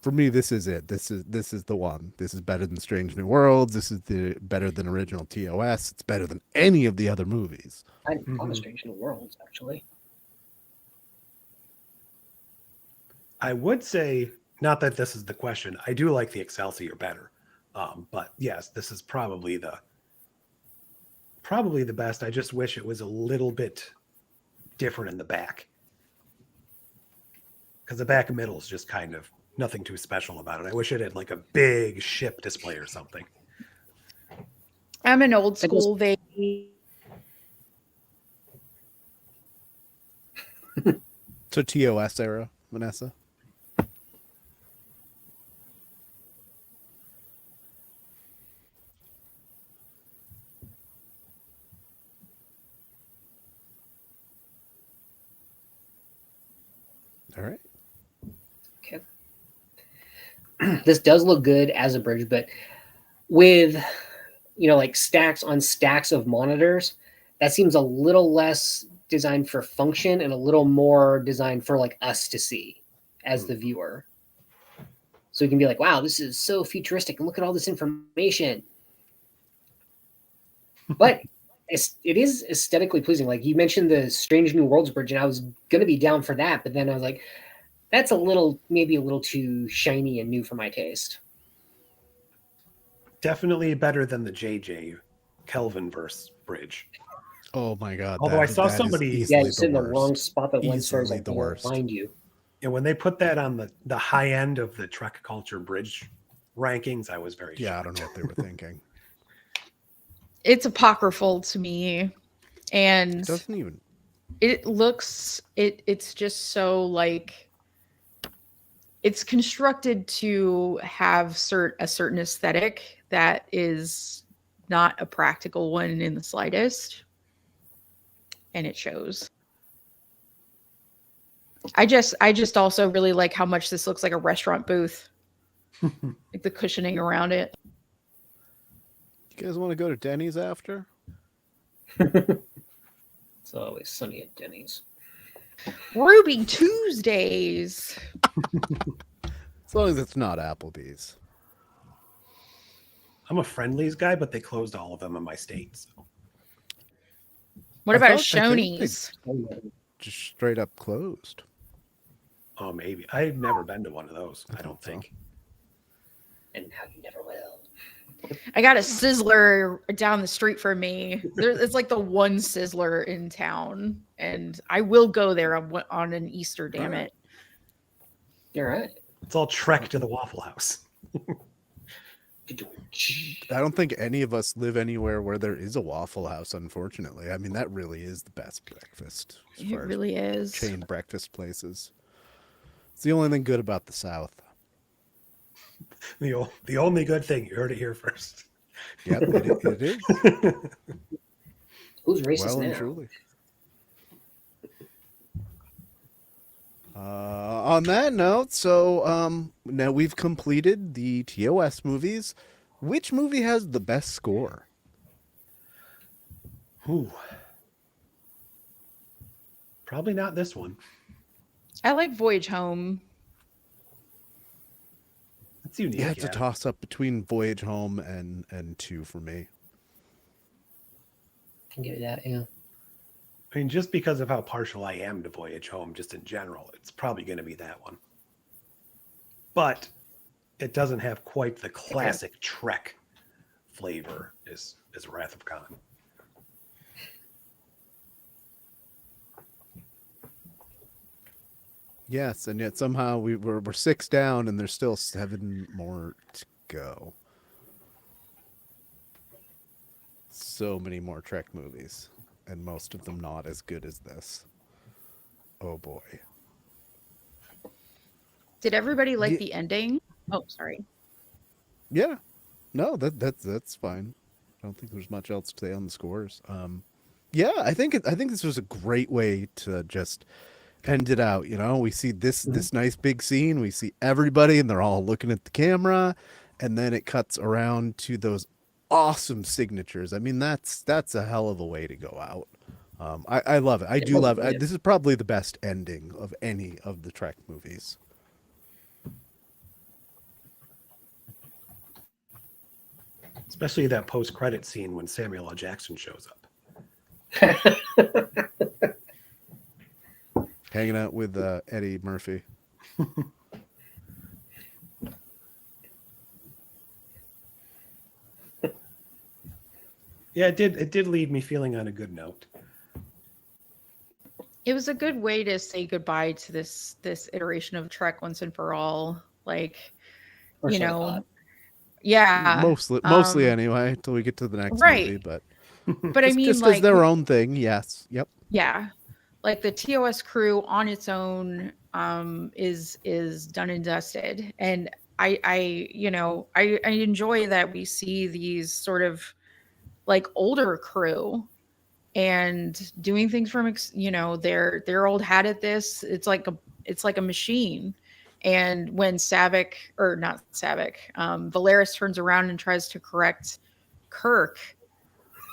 [SPEAKER 2] For me, this is it. This is the one. This is better than Strange New Worlds. This is better than original TOS. It's better than any of the other movies.
[SPEAKER 5] I didn't call it Strange New Worlds, actually.
[SPEAKER 3] I would say, not that this is the question, I do like the Excelsior better. But yes, this is probably the best. I just wish it was a little bit different in the back. Because the back and middle is just kind of nothing too special about it. I wish it had like a big ship display or something.
[SPEAKER 4] I'm an old school.
[SPEAKER 2] So TOS era, Vanessa. All right.
[SPEAKER 5] Okay. This does look good as a bridge, but with, like stacks on stacks of monitors, that seems a little less designed for function and a little more designed for like us to see as the viewer. So we can be like, wow, this is so futuristic and look at all this information. But it is aesthetically pleasing. Like you mentioned the Strange New Worlds bridge, and I was going to be down for that, but then I was like, that's maybe a little too shiny and new for my taste.
[SPEAKER 3] Definitely better than the JJ Kelvinverse bridge.
[SPEAKER 2] Oh my God!
[SPEAKER 3] Although I saw somebody,
[SPEAKER 5] you sit in the wrong spot that lens stars like
[SPEAKER 2] the worst
[SPEAKER 5] behind you.
[SPEAKER 3] And when they put that on the high end of the Trek Culture bridge rankings, I was very shocked.
[SPEAKER 2] I don't know what they were thinking.
[SPEAKER 4] It's apocryphal to me, and
[SPEAKER 2] It doesn't even.
[SPEAKER 4] It looks. It's just so like. It's constructed to have a certain aesthetic that is not a practical one in the slightest, and it shows. I just also really like how much this looks like a restaurant booth, like the cushioning around it.
[SPEAKER 2] You guys want to go to Denny's after?
[SPEAKER 5] It's always sunny at Denny's.
[SPEAKER 4] Ruby Tuesdays.
[SPEAKER 2] As long as it's not Applebee's.
[SPEAKER 3] I'm a Friendlies guy, but they closed all of them in my state. So.
[SPEAKER 4] What about a
[SPEAKER 2] I think they
[SPEAKER 4] Shoney's?
[SPEAKER 2] Just straight up closed.
[SPEAKER 3] Oh, maybe. I've never been to one of those, I don't think.
[SPEAKER 5] And now you never will.
[SPEAKER 4] I got a Sizzler down the street from me. It's like the one Sizzler in town, and I will go there on an Easter. Damn it!
[SPEAKER 5] You're right.
[SPEAKER 3] It's all Trek to the Waffle House.
[SPEAKER 2] I don't think any of us live anywhere where there is a Waffle House, unfortunately. I mean, that really is the best breakfast.
[SPEAKER 4] It really is.
[SPEAKER 2] Chain breakfast places. It's the only thing good about the South.
[SPEAKER 3] The only good thing. You heard it here first.
[SPEAKER 2] Yep, it is.
[SPEAKER 5] Who's racist
[SPEAKER 2] Well
[SPEAKER 5] now?
[SPEAKER 2] and truly. On that note, so now we've completed the TOS movies. Which movie has the best score?
[SPEAKER 3] Ooh. Probably not this one.
[SPEAKER 4] I like Voyage Home.
[SPEAKER 3] It's unique.
[SPEAKER 2] Yeah, it's a toss-up between Voyage Home and 2 for me.
[SPEAKER 5] Can give you that, yeah.
[SPEAKER 3] I mean, just because of how partial I am to Voyage Home, just in general, it's probably going to be that one. But it doesn't have quite the classic Trek flavor as Wrath of Khan.
[SPEAKER 2] Yes, and yet somehow we're 6 down, and there's still 7 more to go. So many more Trek movies, and most of them not as good as this. Oh boy.
[SPEAKER 4] Did everybody like the ending? Oh, sorry.
[SPEAKER 2] Yeah, no, that's fine. I don't think there's much else to say on the scores. Yeah, I think this was a great way to just end it out. We see this nice big scene. We see everybody, and they're all looking at the camera, and then it cuts around to those awesome signatures. I mean, that's a hell of a way to go out. I love it. I do love it. This is probably the best ending of any of the Trek movies.
[SPEAKER 3] Especially that post-credit scene when Samuel L. Jackson shows up.
[SPEAKER 2] Hanging out with Eddie Murphy.
[SPEAKER 3] Yeah, it did leave me feeling on a good note.
[SPEAKER 4] It was a good way to say goodbye to this iteration of Trek once and for all. Like,
[SPEAKER 5] Or
[SPEAKER 4] you
[SPEAKER 5] so I
[SPEAKER 4] know,
[SPEAKER 5] thought.
[SPEAKER 4] yeah,
[SPEAKER 2] Mostly anyway, until we get to the next
[SPEAKER 4] right.
[SPEAKER 2] movie. But
[SPEAKER 4] But I mean,
[SPEAKER 2] just
[SPEAKER 4] like,
[SPEAKER 2] as their own thing, yes, yep.
[SPEAKER 4] yeah, like the TOS crew on its own is done and dusted, and I enjoy that we see these sort of like older crew and doing things from their old hat at this. It's like a machine. And when Valeris turns around and tries to correct Kirk,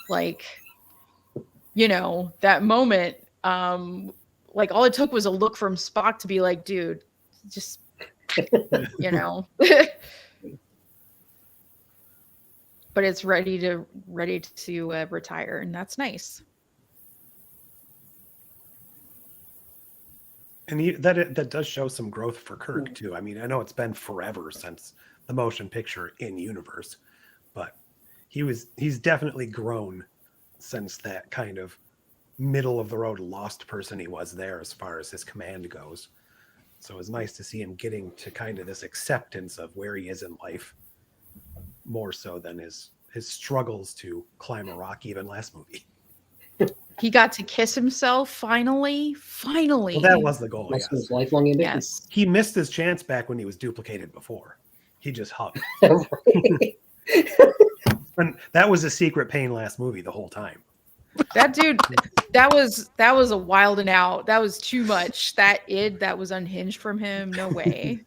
[SPEAKER 4] like, that moment, like all it took was a look from Spock to be like, dude, just but it's ready to retire, and that's nice.
[SPEAKER 3] And that does show some growth for Kirk too. I mean, I know it's been forever since the motion picture in universe, but he's definitely grown since that kind of middle of the road lost person he was there as far as his command goes. So it's nice to see him getting to kind of this acceptance of where he is in life, more so than his struggles to climb a rock even last movie.
[SPEAKER 4] He got to kiss himself finally.
[SPEAKER 3] Well, that was the goal.
[SPEAKER 5] That's
[SPEAKER 3] Yes.
[SPEAKER 5] his lifelong ambition.
[SPEAKER 4] Yes.
[SPEAKER 3] He missed his chance back when he was duplicated before. He just hugged. And that was a secret pain last movie the whole time.
[SPEAKER 4] That dude, that was a wild and out. That was too much. That was unhinged from him. No way.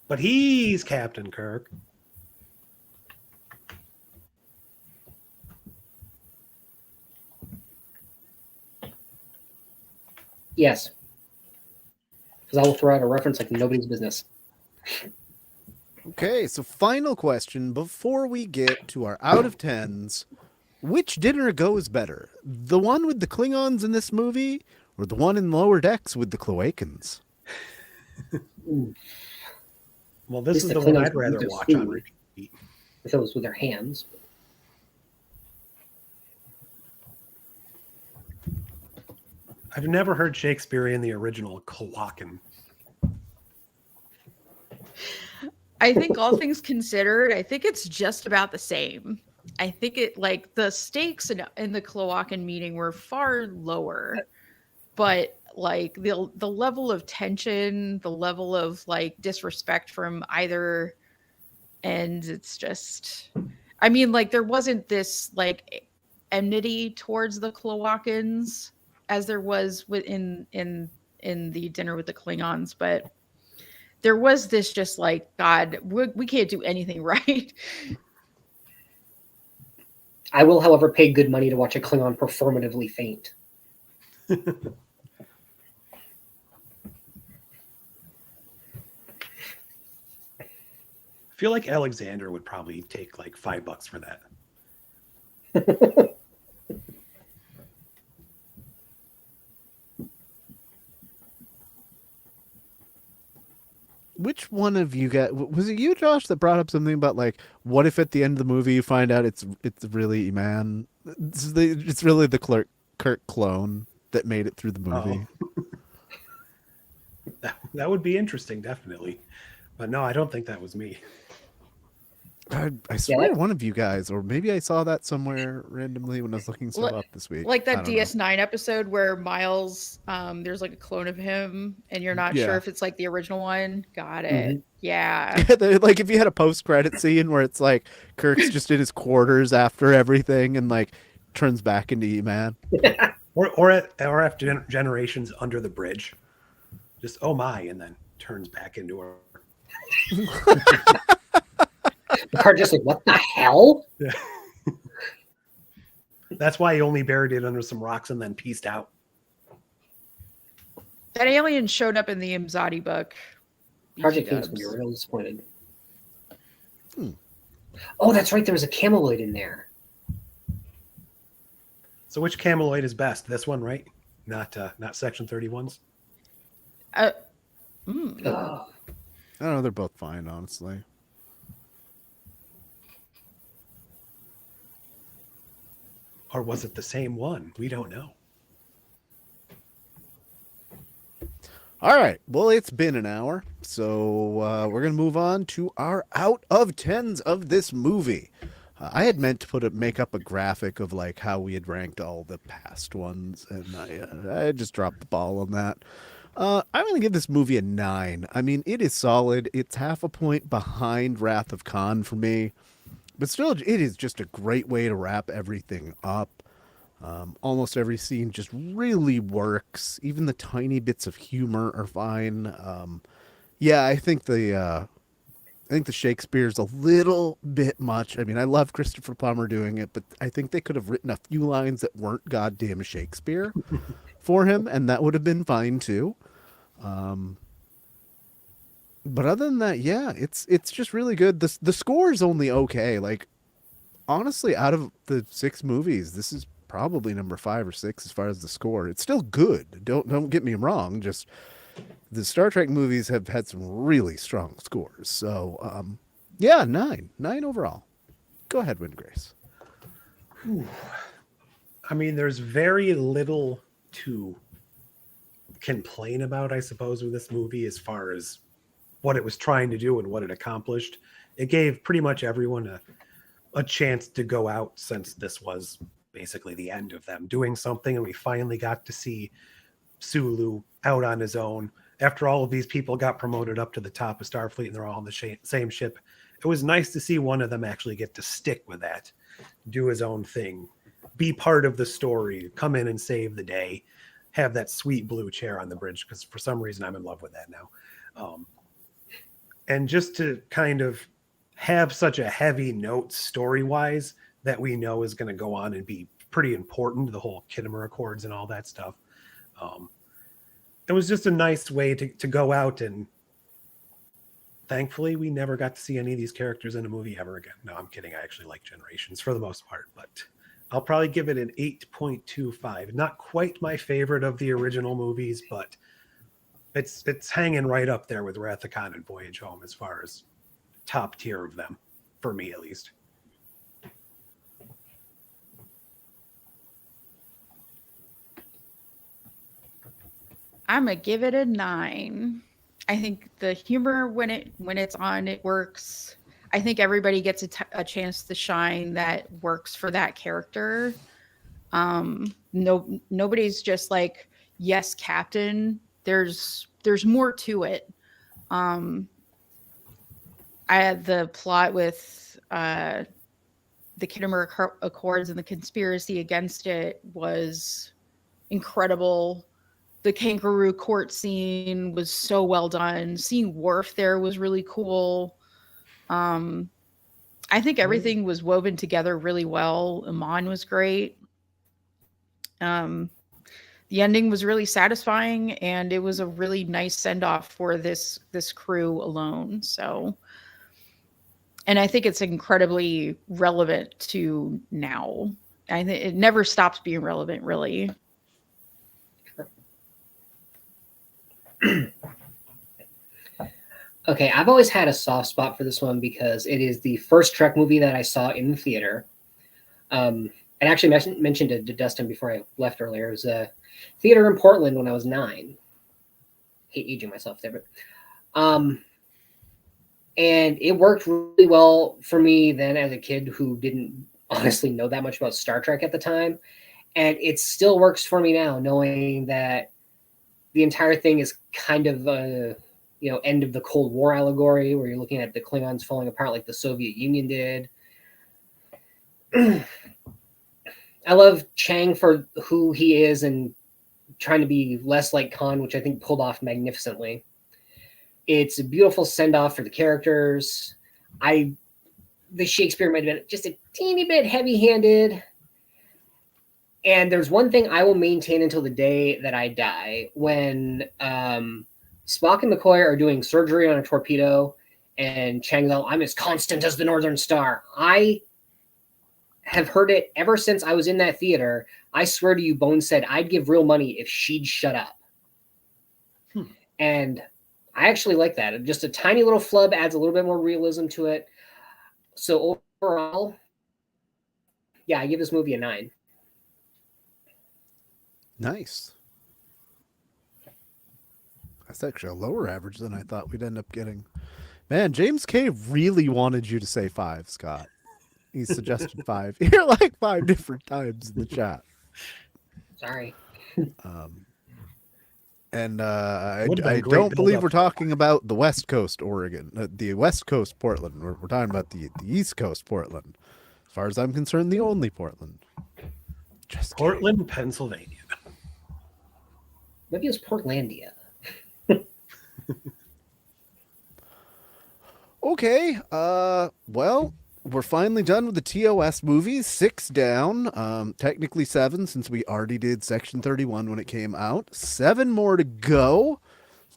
[SPEAKER 3] But he's Captain Kirk.
[SPEAKER 5] Yes. Because I will throw out a reference like nobody's business.
[SPEAKER 2] Okay, so final question before we get to our out of tens. Which dinner goes better? The one with the Klingons in this movie or the one in Lower Decks with the Cloacans?
[SPEAKER 3] Well, this
[SPEAKER 5] At
[SPEAKER 3] is
[SPEAKER 5] least
[SPEAKER 3] the
[SPEAKER 5] the
[SPEAKER 3] one
[SPEAKER 5] Klingons
[SPEAKER 3] I'd rather
[SPEAKER 5] would
[SPEAKER 3] watch
[SPEAKER 5] just
[SPEAKER 3] on
[SPEAKER 5] do.
[SPEAKER 3] repeat.
[SPEAKER 5] If it was with their hands.
[SPEAKER 3] I've never heard Shakespeare in the original Cloacan.
[SPEAKER 4] I think all things considered, I think it's just about the same. I think it like the stakes in the Cloacan meeting were far lower, but like the level of tension, the level of like disrespect from either end, it's just, I mean, like there wasn't this like enmity towards the Cloacans as there was in the dinner with the Klingons, but there was this just like, God, we can't do anything right.
[SPEAKER 5] I will, however, pay good money to watch a Klingon performatively faint.
[SPEAKER 3] I feel like Alexander would probably take like $5 for that.
[SPEAKER 2] Which one of you guys, was it you, Josh, that brought up something about like, what if at the end of the movie you find out it's really Iman? It's really the Kirk clone that made it through the movie.
[SPEAKER 3] Oh. That would be interesting, definitely. But no, I don't think that was me.
[SPEAKER 2] I swear one of you guys, or maybe I saw that somewhere randomly when I was looking stuff up this week.
[SPEAKER 4] Like that
[SPEAKER 2] I don't
[SPEAKER 4] DS9 episode where Miles, there's like a clone of him and you're not sure if it's like the original one. Got it.
[SPEAKER 5] Mm-hmm.
[SPEAKER 4] Yeah.
[SPEAKER 2] Like if you had a post-credit scene where it's like Kirk's just in his quarters after everything and like turns back into E-Man.
[SPEAKER 3] or after Generations Under the Bridge. Just, oh my, and then turns back into her.
[SPEAKER 5] Picard just like, what the hell?
[SPEAKER 3] That's why he only buried it under some rocks and then pieced out.
[SPEAKER 4] That alien showed up in the Imzadi book.
[SPEAKER 5] Project Phoenix would be real disappointed. Oh, that's right. There was a cameloid in there.
[SPEAKER 3] So which cameloid is best? This one, right? Not Section 31's.
[SPEAKER 5] Oh.
[SPEAKER 2] I don't know. They're both fine, honestly.
[SPEAKER 3] Or was it the same one? We don't know.
[SPEAKER 2] All right. Well, it's been an hour, so we're gonna move on to our out of 10s of this movie. I had meant to make up a graphic of like how we had ranked all the past ones, and I just dropped the ball on that. I'm gonna give this movie a 9. I mean, it is solid. It's half a point behind Wrath of Khan for me, but still, it is just a great way to wrap everything up. Almost every scene just really works. Even the tiny bits of humor are fine. Yeah, I think the Shakespeare's a little bit much. I mean, I love Christopher Plummer doing it, but I think they could have written a few lines that weren't goddamn Shakespeare for him, and that would have been fine too. But other than that, yeah, it's just really good. The score is only okay. Like, honestly, out of the 6 movies, this is probably number 5 or 6 as far as the score. It's still good. Don't get me wrong. Just the Star Trek movies have had some really strong scores. So, yeah, 9 overall. Go ahead, Windgrace.
[SPEAKER 3] I mean, there's very little to complain about, I suppose, with this movie as far as what it was trying to do and what it accomplished. It gave pretty much everyone a chance to go out, since this was basically the end of them doing something, and we finally got to see Sulu out on his own after all of these people got promoted up to the top of Starfleet and they're all on the same ship. It was nice to see one of them actually get to stick with that, do his own thing, be part of the story, come in and save the day, have that sweet blue chair on the bridge, because for some reason I'm in love with that now. And just to kind of have such a heavy note story-wise that we know is going to go on and be pretty important, the whole Kittimer Accords and all that stuff. It was just a nice way to go out, and thankfully we never got to see any of these characters in a movie ever again. No, I'm kidding. I actually like Generations for the most part, but I'll probably give it an 8.25. Not quite my favorite of the original movies, but it's hanging right up there with Wrath of Khan and Voyage Home as far as top tier of them, for me at least.
[SPEAKER 4] I'm gonna give it a 9. I think the humor when it's on, it works. I think everybody gets a chance to shine that works for that character. Nobody's just like, yes, Captain. There's more to it. I had the plot with the Kittimer Accords and the conspiracy against it was incredible. The kangaroo court scene was so well done. Seeing Worf there was really cool. I think everything was woven together really well. Iman was great. The ending was really satisfying, and it was a really nice send-off for this crew alone. So, and I think it's incredibly relevant to now. I think it never stops being relevant, really.
[SPEAKER 5] Okay, I've always had a soft spot for this one because it is the first Trek movie that I saw in the theater. And actually mentioned to Dustin before I left earlier. It was a theater in Portland when I was 9. Hate aging myself there, but and it worked really well for me then as a kid who didn't honestly know that much about Star Trek at the time. And it still works for me now, knowing that the entire thing is kind of a end of the Cold War allegory, where you're looking at the Klingons falling apart like the Soviet Union did. I love Chang for who he is and trying to be less like Khan, which I think pulled off magnificently. It's a beautiful send-off for the characters. I the Shakespeare might have been just a teeny bit heavy-handed. And there's one thing I will maintain until the day that I die. When Spock and McCoy are doing surgery on a torpedo, and Chang's all, I'm as constant as the Northern Star. I have heard it ever since I was in that theater. I swear to you, Bones said I'd give real money if she'd shut up. And I actually like that. Just a tiny little flub adds a little bit more realism to it. So overall, yeah, I give this movie a 9.
[SPEAKER 2] Nice. That's actually a lower average than I thought we'd end up getting. Man, James K really wanted you to say 5, Scott. He suggested 5. You're like 5 different times in the chat.
[SPEAKER 5] Sorry.
[SPEAKER 2] And I
[SPEAKER 3] Would've been a great
[SPEAKER 2] don't believe
[SPEAKER 3] build-up.
[SPEAKER 2] we're talking about the West Coast Oregon, the West Coast Portland. We're talking about the East Coast Portland. As far as I'm concerned, the only Portland. Just kidding.
[SPEAKER 3] Portland, Pennsylvania.
[SPEAKER 5] Maybe it's Portlandia.
[SPEAKER 2] Okay. Well, we're finally done with the TOS movies. 6 down. Technically 7 since we already did Section 31 when it came out. 7 more to go.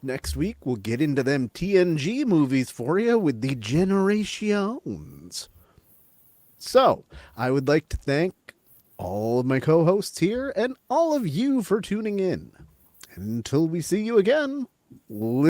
[SPEAKER 2] Next week we'll get into them TNG movies for you with the Generations. So, I would like to thank all of my co-hosts here and all of you for tuning in. And until we see you again,